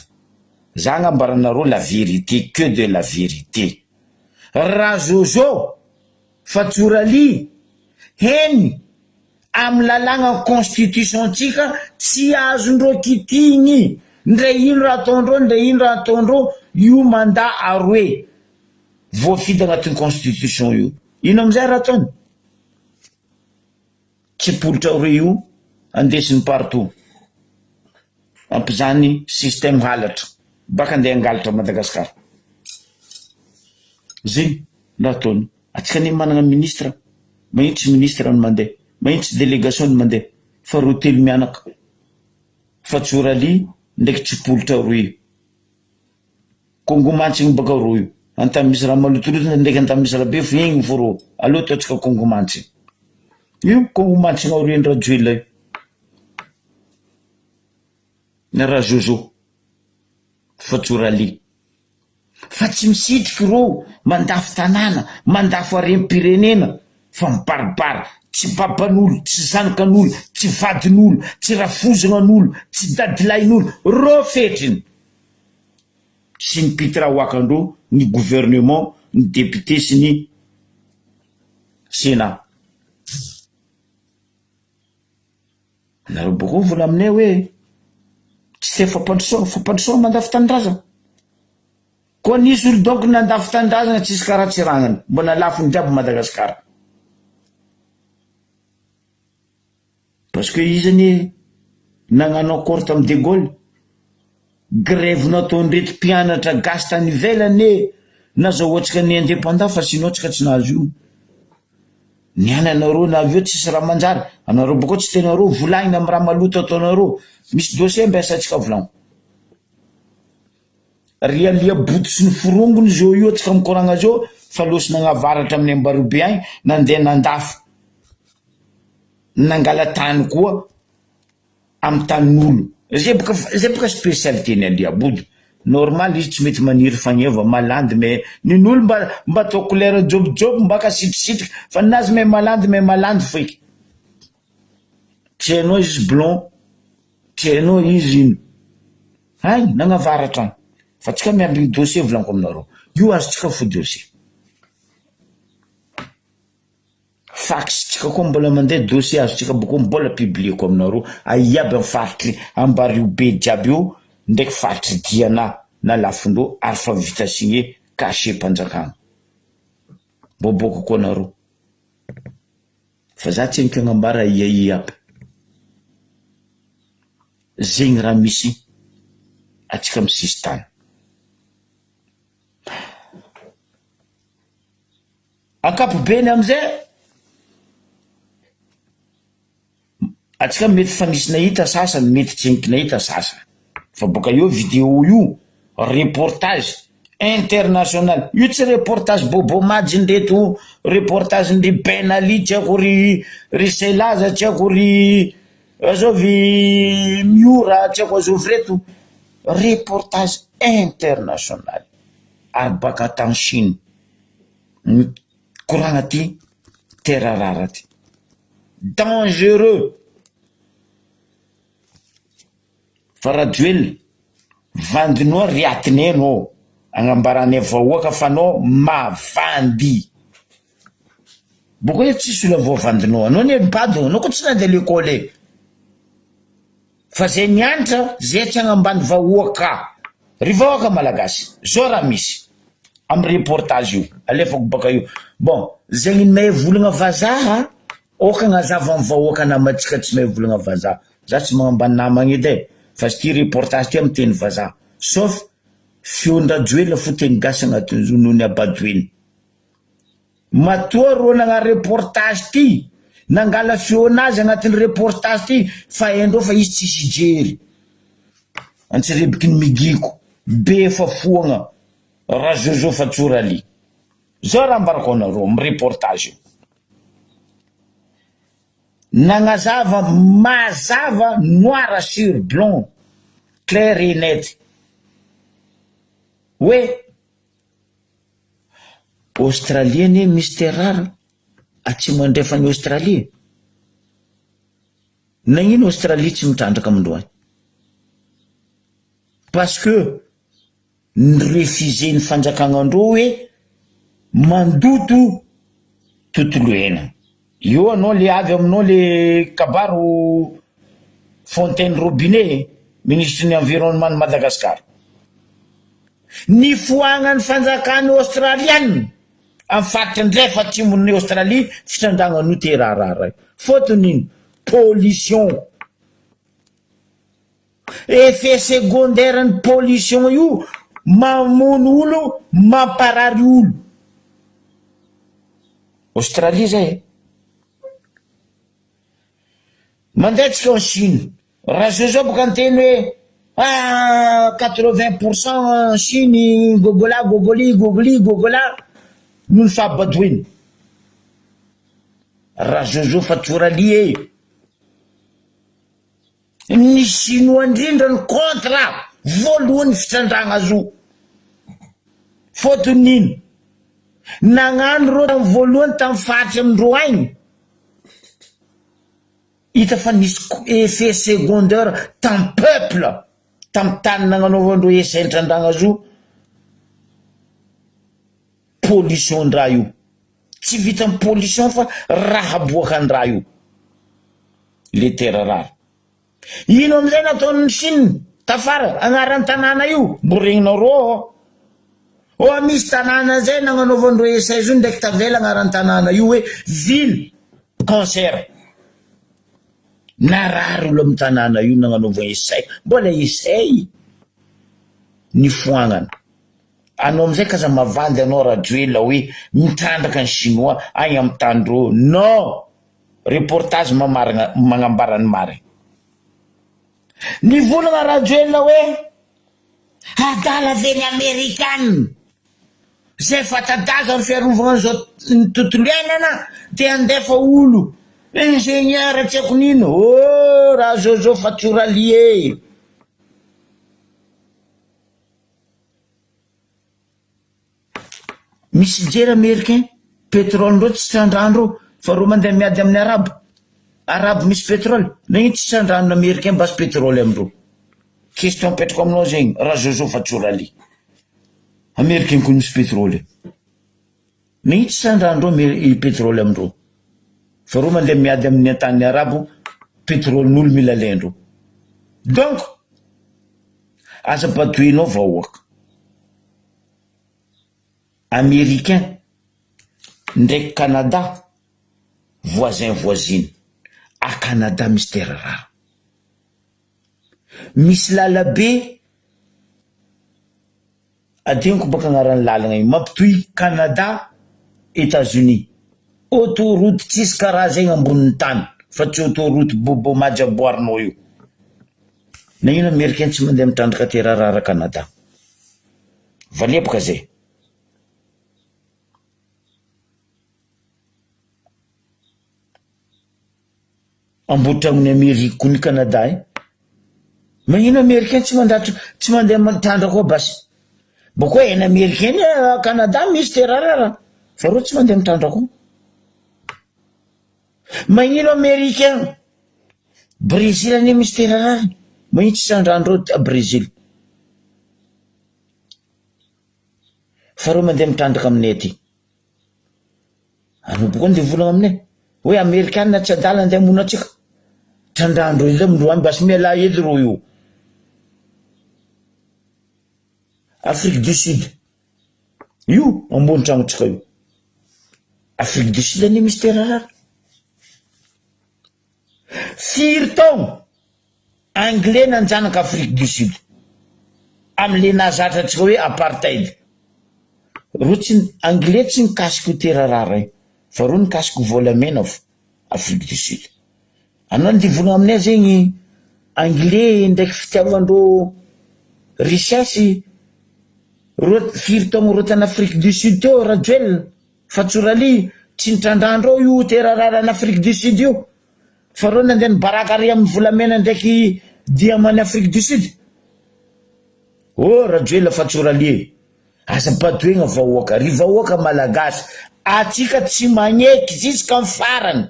za gnambaranareo la vérité que de la vérité raha Jojo Fatsorali heny amy lalagna constitution tsika tsy azondreo kitiny ndre ino raha ataondreo io mandat aroe voafita agnatin'ny constitution io ino amizay raha ataony tsy politra roe io andesiny partout ampizany système halatra baka andeha angalatra Madagasikara zay raha ataony atsika ne managna ministre mahitsy ministre no mandeha mahitsy délégation no mandeha fa ro telo mianaka Fatsorali ndraiky tsy politra roe Kongo mantsiny baka roe antamy misy raha malotoloto ndraiky antamy misy raha be fa igny foro aleo ataotsika Kongo mantsiny io Kongo mantsiny roe ndra joela io na raha Jojo Fatsorali fa tsy misitriky ro mandafo tanàna mandafo harem-pirenena fa mibaribary tsy baban'olo tsy zanakan'olo tsy vadin'olo tsy rafozagnan'olo tsy dadilain'olo ro fetriny sy nipity raha hoakandreo ny gouvernement ny député sy ny sénat nareo boko vola aminay hoe tsy te fampandrosoa mandafo tanindrazana koa nisy olo donc nandafo tanindrazana tsisy karaha tsy ragnany mbona lafony jiaby Madagasikara parce que izany nagnano akory tamy De Gaulle grève nataony reto mpianatra gasy tany ivelany nazahoatsika ny indépendant fa sinao tsika tsy nahazo io niananareo na avy eo tsisy raha manjary anareo boko tsy tenareo volagnina amy raha maloto ataonareo misy dossier mbiasatsika volagno rialia boto sy ny forongony zao io atsika mikoragna zao fa losy nagnavaratra amin'ny Ambarobe agny nandeha nandafo nangala tany koa amy tanin'olo zay baka spécialité ny alia body normal izy tsy mety maniry fagneva malandy mais nin'olo mba atao couleur jobojobo mbaka sitrisitriky fa nazy mais malandy feky tsy hainao izy blond tsy hainao izy ino hay nagnavaratra agny fa tsika miamby dossier volaniko aminareo io azotsika fo dossier fax tsika koa mbola mandeha dossier azotsika boko mbola publieko aminareo aiaby amy faritry Ambariobe jiaby io ndraiky faritry Diana na lafindreo ary fa vita signé cachet mpanjakana boboko koa nareo fa za tsy henoko agnambara iaby zegny raha misy atsika misisy tany ankapobeny amizay atsika mety fa nisy nahita sasany mety tsy henoko nahita sasany fa boka io vidéo io reportage international io tsy reportage bobo majiny reto reportage ndry Ben Ali tsy ako ry Selaza tsy ako ry azovy Miora tsy ako azovy reto reportage international ary baka tany Chine koragna ty terra rara ty dangereux fa rajoel vandinao riatinenao agnambarane vahoaka fa anao mavandy boko hoe tsisy olo voavandinao anao ne mipady anao koa tsy nandeha l'école fa zay nianatra zay tsy agnambany vahoaka ry vahoaka malagasy zao raha misy amy reportage io alefako baka io bon zegny mahay volagna vazaha okagna zavany vahoaka namatsika tsy mahay volagna vazaha za tsy magnambany namagna edy fa sy ty reportage ty amin'ny teny vazaha sauf feon-drajoela fo teny gasy agnatin'izo noho ny abadoeny matoa rô nagna reportage ty nangala feonazy agnatin'ny reportage ty fa endreo fa izy tsisy jery antsirebiky ny migiko be fa foagna raha Jojo Fatsoraly zao raha ambarako anareo amin'ny reportage io nagnazava mazava noir sur blanc clair et net hoe Australienne misy rara atsimo andrefany Australie nagnino Australie tsy mitrandraka amindroany parce que nirefusé ny fanjakagnandreo hoe mandoto tontolo iainana io anao le avy aminao le kabaro Fontaine Robinet ministre ny environnement de Madagascar ny foagnany fanjakany australienne amin'ny faritra ndray fa atsimon'ny Australie fitrandragna no terarara fotony pollution effet secondaire ny pollution io mamono olo mamparary olo Australie zay mandaitsika en Chine raha zao boka anteny hoe 80% Chine gogola no ny fahabadoeny raha Jojo Fatsoraly ny Chinois indrindra ny contre voalohany fitrandragna azo fotony nino nagnano rô tamin'ny voalohany tamin'ny faritra amindreo agny hita fa nisy effet secondaire tamin'ny peuple tamin'ny tany nagnanaovandreo essai trandragna azo pollution ndraha io tsy vita amin'ny pollution fa raha aboaka ny raha io le terarara ino amizay nataon'ny Chine tafara agnaran'ny tanàna io boregninareo misy tanàna zay nagnanaovandreo essai zao ndraiky tavela agnaran'ny tanàna io hoe ville cancer narary olo amin'ny tanàna io nagnanaova essai mbola essai ny foagnana anao amizay kaza mavandy anao rajoela hoe mitrandraka ny Chinois agny amin'ny tandreo non reportage magnambara ny marina ny volagna rajoela hoe adala veny Amerikana zay fatadaza ny fiarovagna an'izao ny tontolo iainana te andefa olo ingénieur tsy haiko nino raha Jojo Fatsoraly misy jery américain pétrole ndreo tsy trandrandreo fa reo mandeha miady amin'ny arabe misy pétrole nagnino tsy trandrano américain basy pétrole amindreo question petrako aminao zegny raha Jojo Fatsoraly américain koa misy pétrole nagnino tsy trandrandreo pétrole amindreo fa reo mandeha miady amin'ny antany arabo pétrole n'olo mila lendreo donc aza badoinao vahoaka américain ndraiky Canada voisine a Canada misy terarara misy lalabe adigniko baka agnaran'ny lalagna io mampitohy Canada États-Unis autoroute tsisy karaha zegny ambonin'ny tany fa tsy autoroute bobo majaboarinao io nagnino américain tsy mandeha mitrandraka terarara Canada valepaka zay ambotragnony Amerika koa ny Canada magnino américain tsy mandeha mitrandraka koa basy boko hoe ny américain Canada misy terarara fa reo tsy mandeha mitrandraka koa magnino américain Brésil ane misy terarara magnino tsy trandrandreo a Brésil fa reo mandeha mitrandraka aminay aty anao boko nde volagna aminay hoe américain tsy adala andeha mona atsika trandrandreo izy amindreo any basy miala edy reo io Afrique du Sud io ambony tragnotsika io Afrique du Sud ane misy terarara firy taogno anglais nanjanaka Afrique du Sud am'le nazatra atsika hoe apartheid. Ro tsy anglais tsy nikasiko terarara io fa ro nikasiko volamena Afrique du Sud. Anao ndivona aminay zegny anglais ndraiky fitiavandreo richesse ro firy taogno ro tany Afrique du Sud teo Rajoel fa tsorali tsy nitrandrandreo io terarara an'Afrique du Sud io fa ro nandeha nibaraka ary amin'ny volamena ndraiky diamany Afrique du Sud. Oh Rajoel fa tsorali asa padoegna vahoaka ry vahoaka malagasy atsika tsy magneky ziska amin'ny farany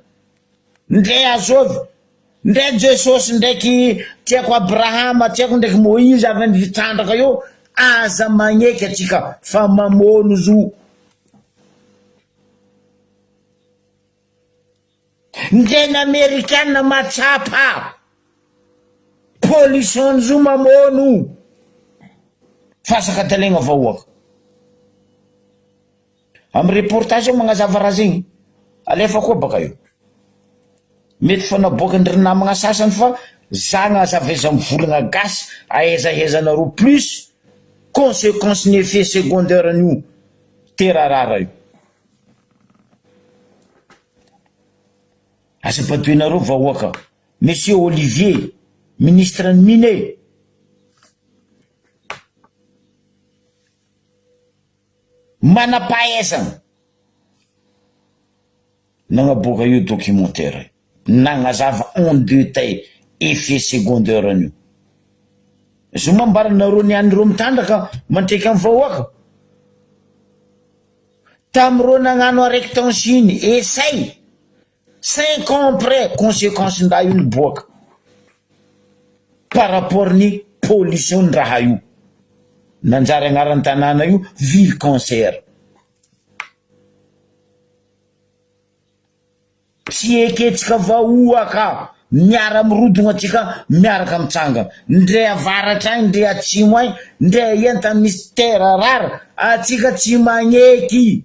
ndray azovy ndray Jesosy ndraiky tiako Abrahama tiako ndraiky Moïse avy nitrandraka io aza magneky atsika fa mamono zo ndray n'Amerikanina matsapa pollution zo mamono fasaka talegna vahoaka amin'ny reportage io magnazava raha zegny alefa koa baka io mety fa naboakandry namagna sasany fa zagnazaveza mivolagna gasy aezahezanareo plus conséquence ny effet secondaire an'io terarara io. Asa patoenareo vahoaka monsieur Olivier ministre ny mine manapahaizana nagnaboaka io documentaire nagnazava en détail effet secondaire an'io. Zo mambaranareo nian'ireo mitandraka mantraiky amin'ny vahoaka tamireo nagnano araiky tao Chine essay 5 ans après conséquence nda io niboaka par rapport ny pollution ndraha io nanjary agnaran'ny tanàna io ville cancer. Tsy eketsika vahoaka miara mirodogna atsika miaraka mitsanga ndray avaratra agny ndray atsimo agny ndray enta misy terarara atsika tsy magneky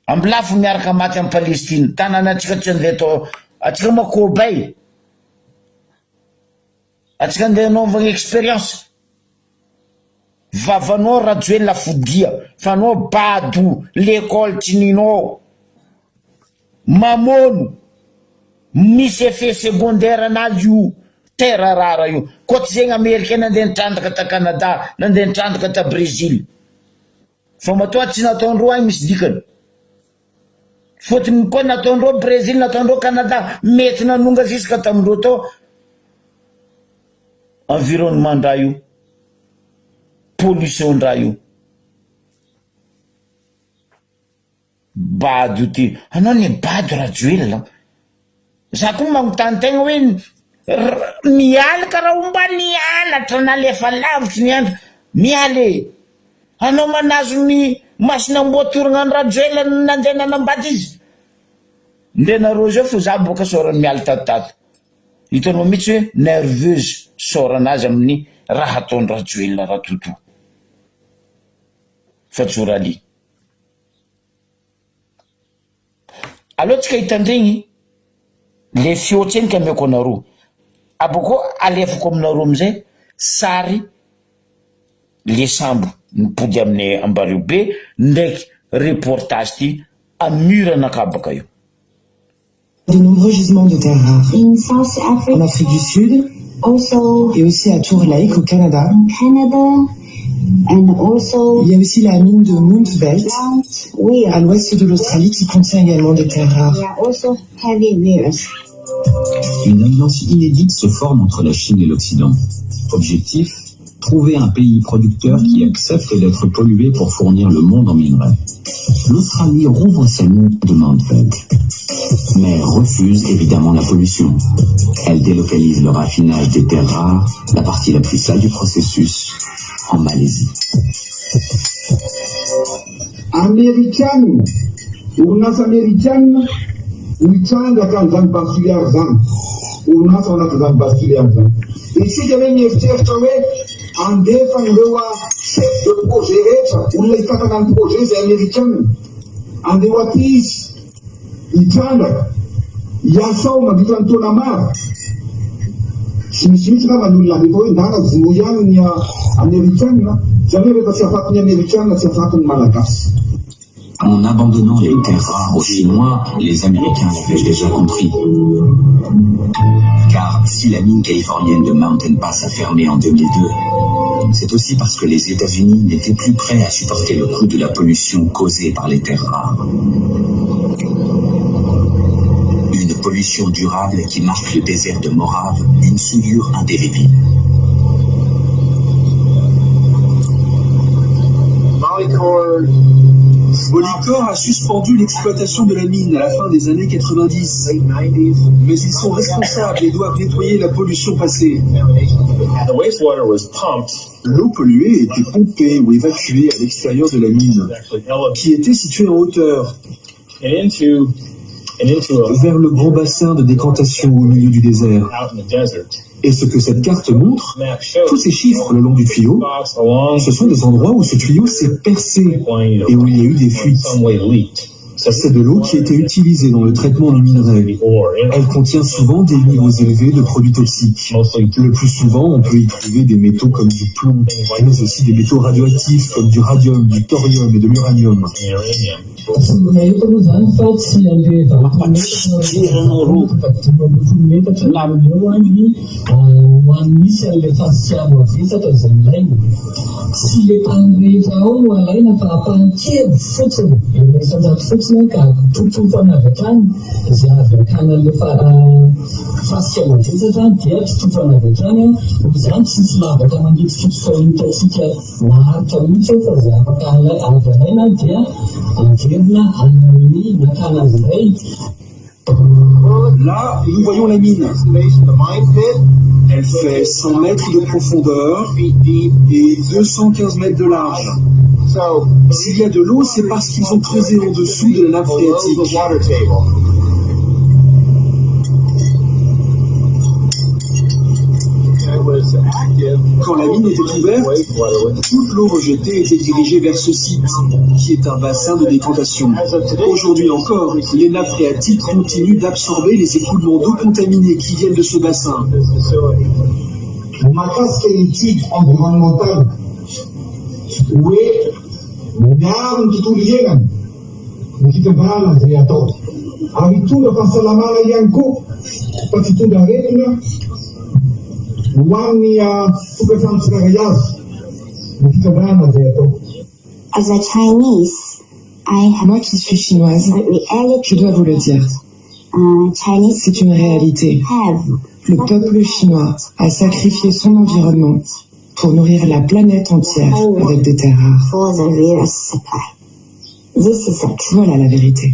ambilafo miaraka maty amin'ny Palestine tanàna atsika tsy andeha atao atsika makobay atsika andeha hanaovagna expérience vavanao Rajoel la fodia fa anao bado l'école tsy ninao mamono misy effet secondaire anazy io terarara io koaty zegny Americain nandeha nitrandraka ta Canada nandeha nitrandraka ta Brésil fa matoa tsy nataondreo agny misy dikany fotony koa nataondreo Brésil nataondreo Canada mety nanonga ziska tamindreo tao environnement ndraha io pollution ndraha io bado ty anao ny bado Rajoel za koa magnontany tegna hoe mialy karaha omba nianatra nalefa lavitra ny andro mialy anao manazo ny masina mboatoragna ny Rajoel nandeha nanambady izy ndenareo zao fo za boka sorany mialy tatotato hitanao mihitsy hoe nerveuse soranazy amin'ny raha ataony Rajoel raha toto fa tsorali aloha tsika hitandregny le fiotsenika ameko anareo aboko alefako aminareo amizay sary le sambo nipody amin'ny Ambareo be ndraiky reportage ty amiranaka baka io.
De nombreux gisements de terres rares
in South Africa,
en Afrique du Sud
also
et aussi à Tour Lake au Canada.
in Canada, and also
Il y a aussi la mine de Mount Belt
Mount Weir.
à l'ouest de l'Australie qui contient également des terres rares.
They are also heavy weirs.
Une alliance inédite se forme entre la Chine et l'Occident. Objectif, trouver un pays producteur qui accepte d'être pollué pour fournir le monde en minerais. L'Australie rouvre ses mines de Mount Belt, mais refuse évidemment la pollution. Elle délocalise le raffinage des terres rares, la partie la plus sale du processus, en Malaisie.
Américaine, orinasa américaine mitrangaka amin'izany basileary zany orinasa ao anatin'izany basileary zany isika hoe mieritreritra hoe andefa ireo chef de projet rehetra olona hitatana amin'ny projet zay américaine andeha ho aty izy hitrandraka Yasao magitanto namara. Simisy kama nolona rehefa hoe ndana vono ihany ny Américaine, zany rehefa tsy afaky ny Américaine, tsy afaky ny Malagasy.
En abandonnant les terres rares aux Chinois, les Américains l'avaient déjà compris. Car si la mine californienne de Mountain Pass a fermé en 2002, c'est aussi parce que les États-Unis n'étaient plus prêts à supporter le coût de la pollution causée par les terres rares. Une pollution durable qui marque le désert de Morave, une souillure indélébile.
Molycorp a suspendu l'exploitation de la mine à la fin des années 90. Mais ils sont responsables et doivent nettoyer la pollution passée. L'eau polluée était pompée ou évacuée à l'extérieur de la mine, qui était située en hauteur, vers le grand bassin de décantation au milieu du désert. Et ce que cette carte montre, tous ces chiffres le long du tuyau, ce sont des endroits où ce tuyau s'est percé et où il y a eu des fuites. C'est de l'eau qui était utilisée dans le traitement du minerai. Elle contient souvent des niveaux élevés de produits toxiques. Le plus souvent, on peut y trouver des métaux comme du plomb, mais aussi des métaux radioactifs comme du radium, du thorium et de l'uranium. Là, nous voyons la mine. Elle fait 100 mètres de profondeur et 215 mètres de large. S'il y a de l'eau, c'est parce qu'ils ont creusé en dessous de la nappe phréatique. Quand la mine était ouverte, toute l'eau rejetée était dirigée vers ce site, qui est un bassin de décantation. Aujourd'hui encore, les nappes phréatiques continuent d'absorber les écoulements d'eau contaminés qui viennent de ce bassin.
As a Chinese,
Moi qui suis chinoise, je dois vous le dire,
Chinese
c'est une réalité.
have
Le peuple chinois a sacrifié son environnement pour nourrir la planète entière avec des terres rares.
for the rare supply. This is a
Voilà la vérité.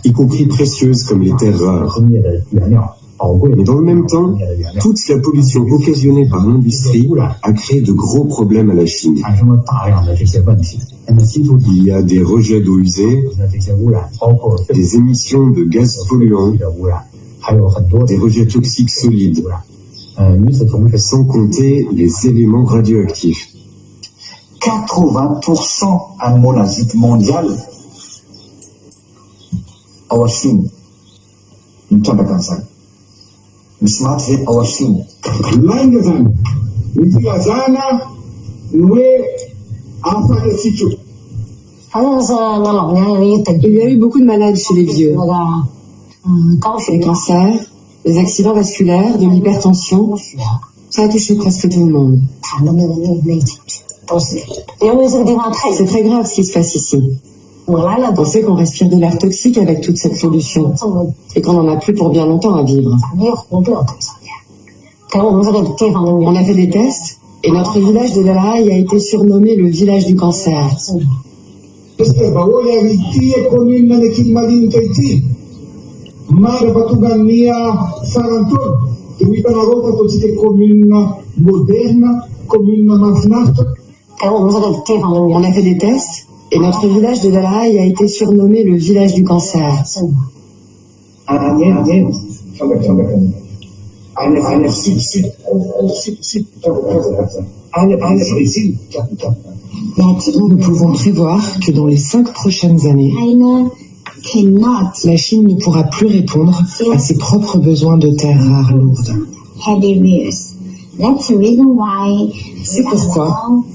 y compris précieuses comme les terres rares. Mais dans le même temps, toute la pollution occasionnée par l'industrie a créé de gros problèmes à la Chine. Il y a des rejets d'eau usée, des émissions de gaz polluants, des rejets toxiques solides, sans compter les éléments radioactifs.
80% à monazite mondial ao Chine mitondra an'izany misy maty zay ao Chine.
Lainga zany mitilazana ny hoe afahatsika
Il y a eu beaucoup de malades chez les vieux. Les cancers, les accidents vasculaires, de l'hypertension, ça a touché presque tout le monde. C'est très grave ce qui se passe ici. On sait qu'on respire de l'air toxique avec toute cette pollution et qu'on n'en a plus pour bien longtemps à vivre. On a fait des tests et notre village de Dalaï a été surnommé le village du cancer. On a fait des tests et notre village de Dalaï a été surnommé le village du cancer. Nous pouvons prévoir que dans les 5 prochaines années,
cannot
La Chine ne pourra plus répondre à ses propres besoins de terres rares lourdes.
heavy rares. That's the reason why
C'est pourquoi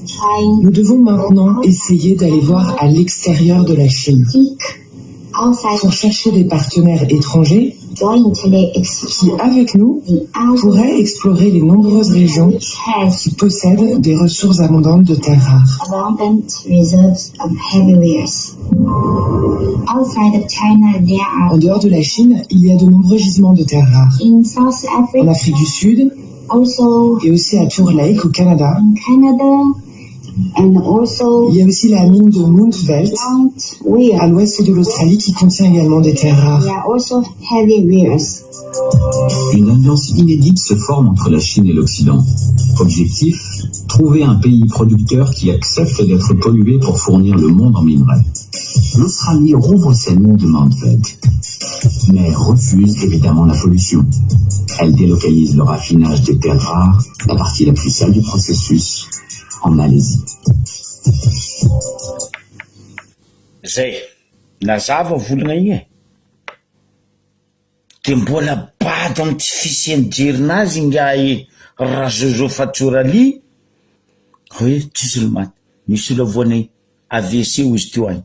trying
nous devons maintenant essayer d'aller voir à l'extérieur de la Chine
seek outside
pour chercher des partenaires étrangers
going to the
qui, avec nous,
explore
pourraient explorer les nombreuses régions
which has
qui possèdent des ressources abondantes de terres rares.
abundant reserves of heavy rares. Outside of China, there are
En dehors de la Chine, il y a de nombreux gisements de terres rares.
in South
En
Africa,
Afrique du Sud
also
et aussi à Tour Lake au Canada.
in Canada, and also
Il y a aussi la mine de Moontveld
Mount Weir.
à l'ouest de l'Australie qui contient également des terres rares.
There are also heavy rares.
Une alliance inédite se forme entre la Chine et l'Occident. Objectif, trouver un pays producteur qui accepte d'être pollué pour fournir le monde en minerais. L'Australie rouvre ses mines de Mountveld, mais refuse évidemment la pollution. Elle délocalise le raffinage des terres rares, la partie la plus sale du processus, en Malaisie.
Zay nazava volana igny e de mbola bado amy tsy fisiany jerinazy ingahy razozo fatsoraly hoe tsisy olo maty misy olo avoany AVC ho izy teo agny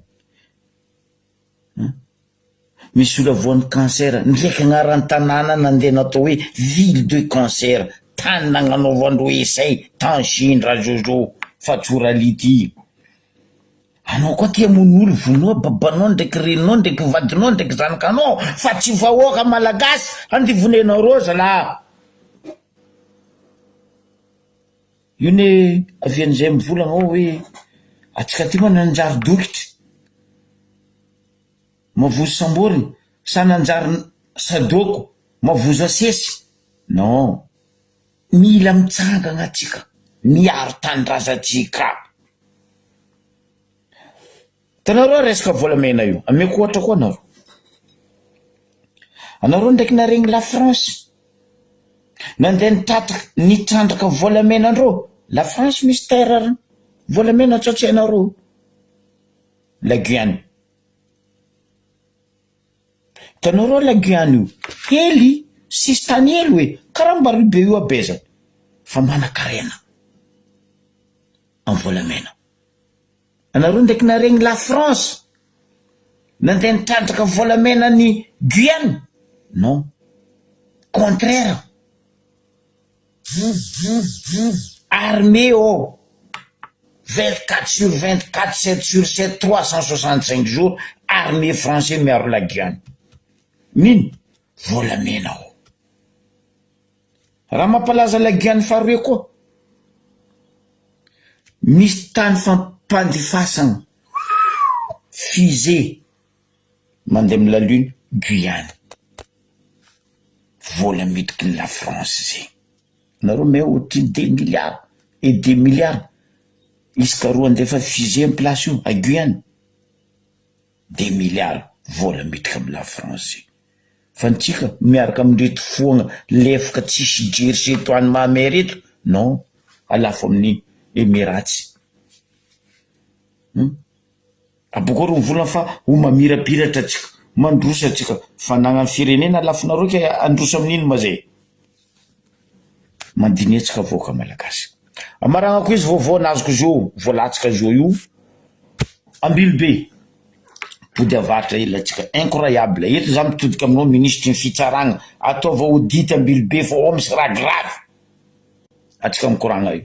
misy olo avoany cancer ndraiky agnarany tanàna nandeha natao hoe ville de cancer tany nagnanaovandro esay tan Chine razozo fatsoraly ty anao koa tia mon'olo vonoa babanao ndraiky reninao ndraiky vadinao ndraiky zanakanao fa tsy vahoaka malagasy andivonenao roza la io ne avian'izay mivolagna ao hoe atsika ty moa nanjary dokitra mavozo samboriny sa nanjary sadoko mavozo asesy non mila mitsangagna atsika miaro tanindrazantsika. Tanareo resaka volamena io ameko ohatra koa anareo ndraiky naregny la France nandeha nitrandraka volamena andreo. La France misy terre volamena tsotsy hainareo la Guyane. Tanareo la Guyane io hely sisy tany hely hoe karaha mba ribe io abezany fa manan-karena amin'ny volamena. Anareo ndraiky naregny la France nandeha nitrandraka volamena ny Guyane. Non, contraire. Armée 24 sur 24, 7 sur 7, 365 jours, armée française miaro la Guyane. Nino? Volamena ao. Raha mampalaza la Guyane faharoe koa misy tany fampandifasana fusée mandeha amy la lune Guyane. Vola midriky ny la France zay. Nareo mais au-dessus de 2 milliards et 2 milliards isaka roa andefa fusée amy place io à Guyane. 2 milliards vola midriky amy la France zay. Fa antsika miaraka amreto foagna lefaka tsisy jery seto any mahamay reto non alafo amin'ny Emiratsy. Aboko ro volana fa ho mamirapiratra atsika mandrosa atsika fa nagnano firenena alafonareo ke androsa amin'ino ma zay mandinetsika voaka malagasy. Amaragna koa izy vaovao nazoko zao voalatsika zao io Ambilobe pody avaratra ilatsika incroyable. Eto za mitodika aminao ministre ny fitsaragna ataova audit Ambilobe fa ao misy raha grave atsika mikoragna io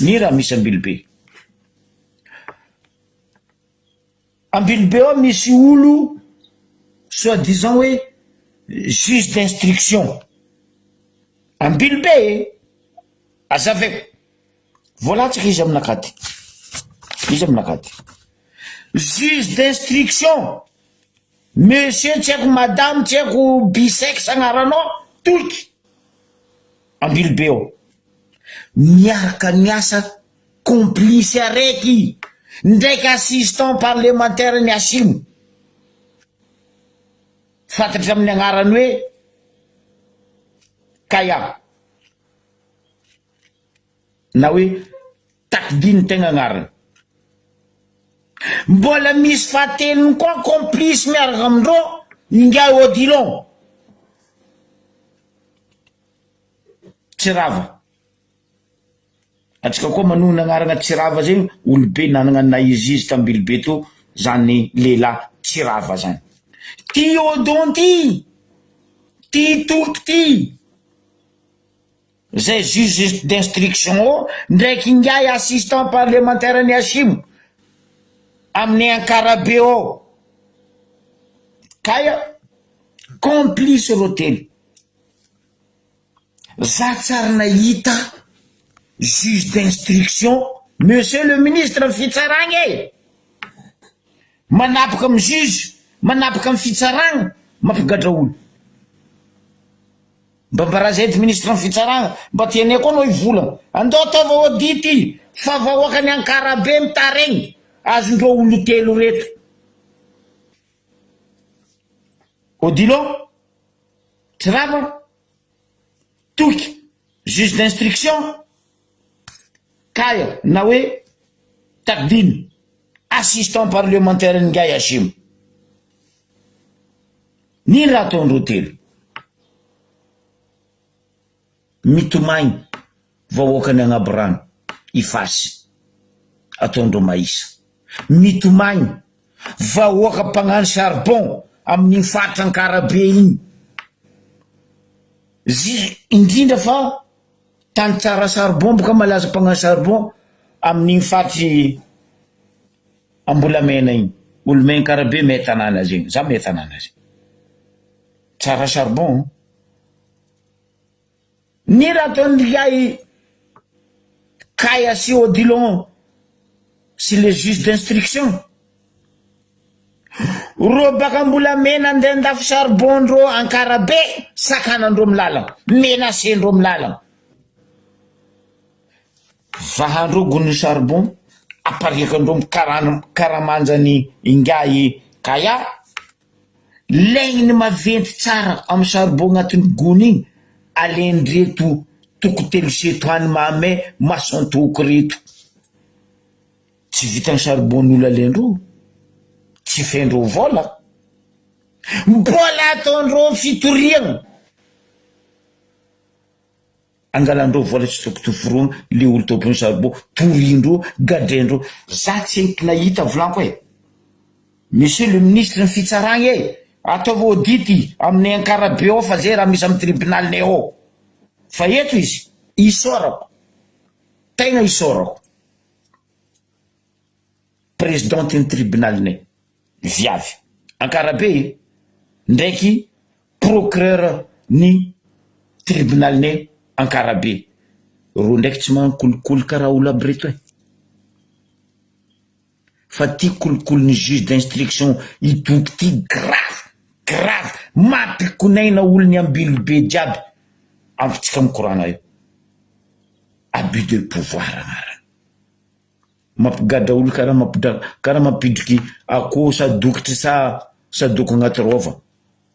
ni raha misy Ambilobe. Ambilobe ao misy olo soi-disant hoe juge d'instruction. Ambilobe azaveko voalatsika izy aminakaty juge d'instruction monsieur tsy haiko madame tsy haiko bisex agnaranao tolky Ambilobe ao miaraka miasa complice araiky ndraiky assistant parlementaire ny asimo fantatry amin'ny agnarany hoe Kaya na hoe Takdiny tegna agnarany. mbola misy fahatelony koa complice miaraka amindrô ingay Odilon Tsirava atsika koa manona agnarana Tsirava zay olobe nanana na izy tambily to zany lela Tsirava zany ty Odon ty toky ty zay juge d'instruction o ndraiky ingay assistant parlementaire ny Asimo amin'ny Ankarabe o kaya complice rotely za tsara nahita juge d'instruction monsieur le ministre fitsaragna manapaka amin'ny juge manapaka amin'ny fitsaragna mampigadra olo Bambarazety ministre ny fitsaragna mba tiany koa no ivolagna andao ataova audity fa vahoaka ny Ankarabe mitaregny azondrô olo telo reto Odilon Tsirava Toky juge d'instruction kaya na hoe Takdiny assistant parlementaire ngay Asimo ny raha ataondrô telo mitomagny vahoaka ny agnaby rano ifasy ataondrô maisa mitomagny vahoaka mpagnano charbon amin'ny faritra Ankarabe igny indrindra fa tany tsara charbon boka malaza mpagnano charbon amin'ny faritry Ambolamena igny Olomena Ankarabe mahay tanàna zegny za mahay tanàna zegny tsara charbon ny raha ataondry Kaya sy Odilon sy les juges d'instruction ro baka Ambolamena andeha andafy charbon ndrô Ankarabe sakanandrô milalagna menacendrô milalagna vahandrô gony charbon apariakandrô karamanjany ingay Kaya laigny maventy tsara amin'ny charbon agnatin'ny gony igny alendreto toko telo setoany mamay masantoko reto tsy vitany charbon'olo alendrô tsy fendrô vola mbola ataondrô fitoriagna angalandrô vola tsy toko toforoagna le olo tompony charbon torindrô gadrendrô za tsy haiko nahita volanko monsieur le ministre ny fitsaragna ataova audity amin'ny Ankarabe ao fa zay raha misy amin'ny tribunal ao fa eto izy isorako tegna isorako présidente ny tribunal viavy Ankarabe ndraiky procureur ny tribunal Ankarabe ro ndraiky tsy mankolokolo karaha olo aby reto fa ty kolokolo ny juge d'instruction itoky ty grave mampikonaina olo ny ambilobe jiaby ampitsika mikorana io abus de pouvoir agnarany mampigadra olo karaha mampidriky akô sadokitry sadoko agnaty rova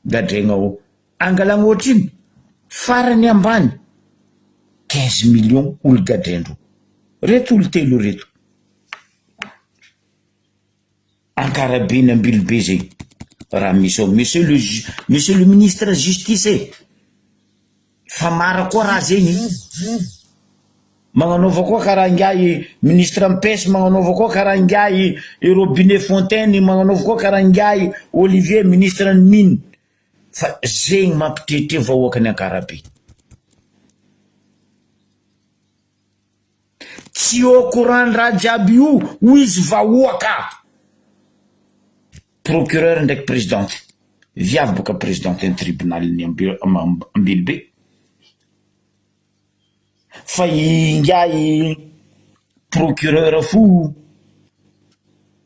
gadregna ao angalagna ohatriny farany ambany 15 millions olo gadrendro reto olo telo reto Ankarabe ny ambilobe zay raha misy ao monsieur le ministre justice fa mara koa raha zegny magnanaova koa karaha ingay ministre mpesy magnanaova koa karaha ingay Robinet Fontaine magnanaova koa karaha ingay Olivier ministre ny mine fa zegny mampitretre vahoaka ny Ankarabe tsy au courant raha jiaby io izy vahoaka procureur ndraiky présidente viavy boka présidente ny tribunal ny ambilobe fa ingay procureur fo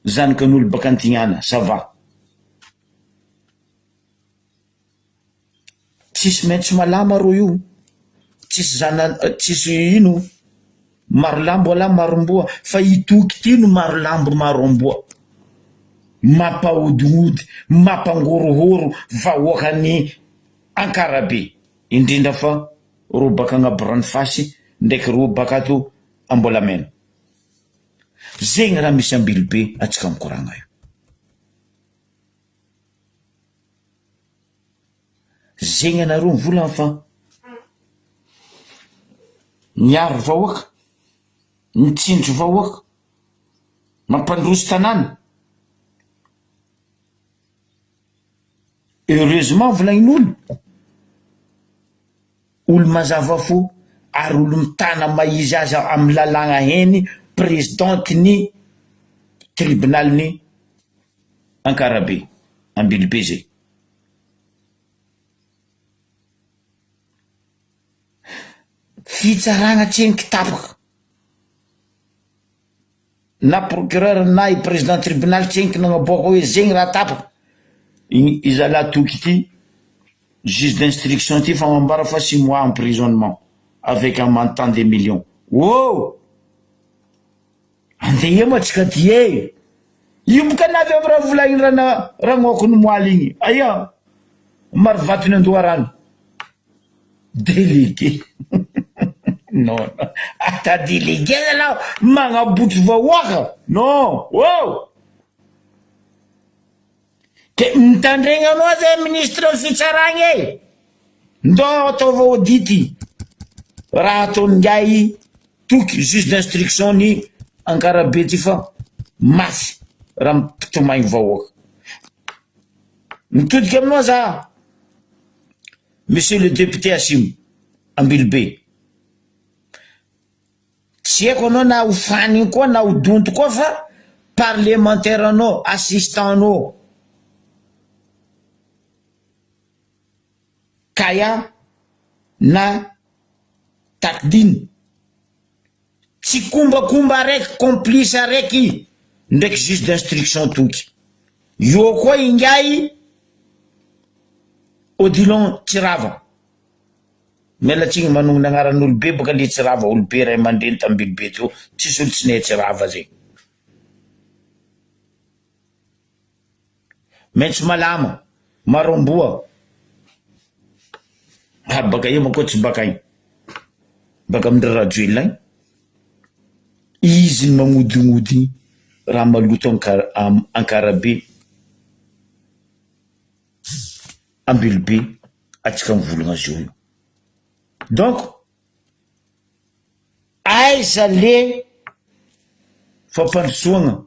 zanakan'olo baka Antignana ça va tsisy maintsy malama ro io tsisy ino maro lambo ala maromboa fa itoky ty no maro lambo maromboa mampahodihody mampangorohoro vahoaka ny Ankarabe indrindra fa ro baka agnaby rano fasy ndraiky ro baka ato Ambolamena zegny raha misy ambily be atsika mikoragna io. Zegny anareo mivola fa miaro vahoaka, mitsindro vahoaka, mampandroso tanàna. Heureusement volagnin'olo olo mazava fo ary olo mitana maizy azy amin'ny lalàna heny présidentiny tribunaliny Ankarabe Ambilibe zay. Fitsaragna tsenika tapaka na procureur na i président tribunal tsenika nagnaboaka hoe zegny raha tapaka. Izala toky ity juge d'instruction ty fa mambara fa 6 mois emprisonnement avec un montant de millions. Wow! Andeha matsika tie. Io boka navy amin'ny raha volagny raha ngokony moaly igny. Aya, maro vatony andoharano. Délégué. Non, ata délégué la magnabotsy vahoaka. Non, wow! Ke mitandregny anao zay ministre fitsaragna e. Ndao ataova audity. Raha ataony ngay toky juge d'instruction ny Ankarabe ty fa mafy raha mpitomagny vahoaka. Mitodiky aminao za monsieur le député Assimo Ambilibe. Tsy haiko anao na ho faniny koa na ho donto koa fa parlementaire anao, assistant anao. Kaya na takdiny. Tsy kombakomba araiky, complice araiky ndraiky juge d'instruction toky. Io koa ingay Odilon Tsirava. Mialatsiny manongona agnaran'olo be boka le Tsirava, olo be ray aman-dreny tambilibe teo, tsisy olo tsy ne Tsirava zay. Maitso malama, maromboa. Baka io manko tsy baka igny. Baka amindra radio ilagny. Izy magnodignodigny raha maloto Ankarabe Ambilibe atsika mivolagna azy io. Donc aiza le fampandrosoagna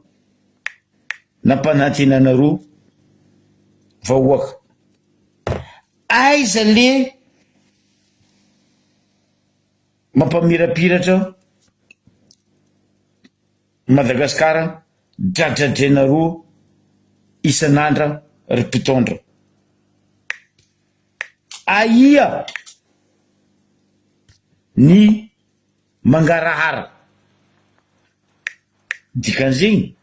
na mpanantenanareo vahoaka, aiza le mampamirapiratra Madagasikara dradradrenareo isan'andra ry mpitondra. Aia ny mangarahara dikan'izegny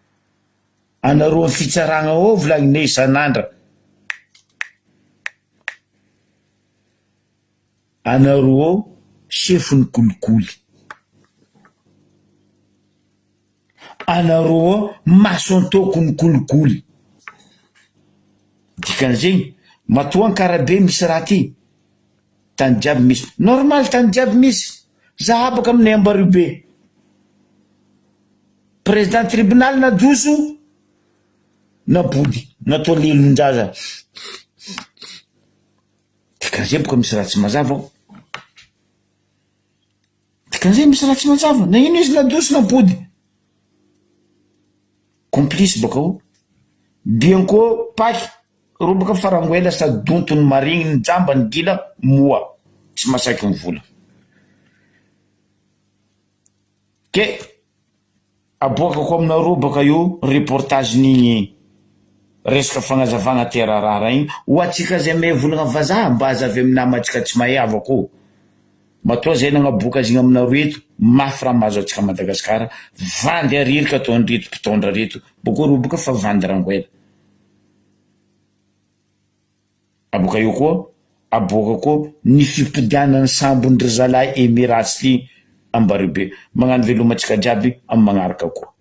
anareo amin'ny fitsaragna ao volagninay isan'andra. Anareo chefiny kolikoly, anareo masantokony kolikoly. Dikan'izegny matoa Ankarabe misy raha ty tany jiaby misy, normal tany jiaby misy. Zaha baka aminay Ambaribe président tribunal nadoso napody natao lelon-jaza. Dikan'izay boka misy raha tsy mazava. Dikan'izay misy raha tsy mazava. Na ino izy nadoso napody. Complice baka o. Bianko paky ro baka farangoela sady dontony marigny ny jamba ny gila moa. Tsy masaky mivola. Ke aboakako aminareo baka io reportage ny resaka fagnazavagna terarara igny ho atsika zay mahay volagna vazaha mba azavy amin'ny namantsika tsy mahay avako. Matoa zay nagnaboaka azy igny aminareo eto mafy raha mahazo atsika Madagasikara vandy aririka ataony reto mpitondra reto boko ro boka fa vandy rangoela. Aboaka io koa aboaka koa ny fipidianany sambony ry zalahy Emiratsy ty Ambaribe. Magnano velomantsika jiaby amin'ny magnaraka koa.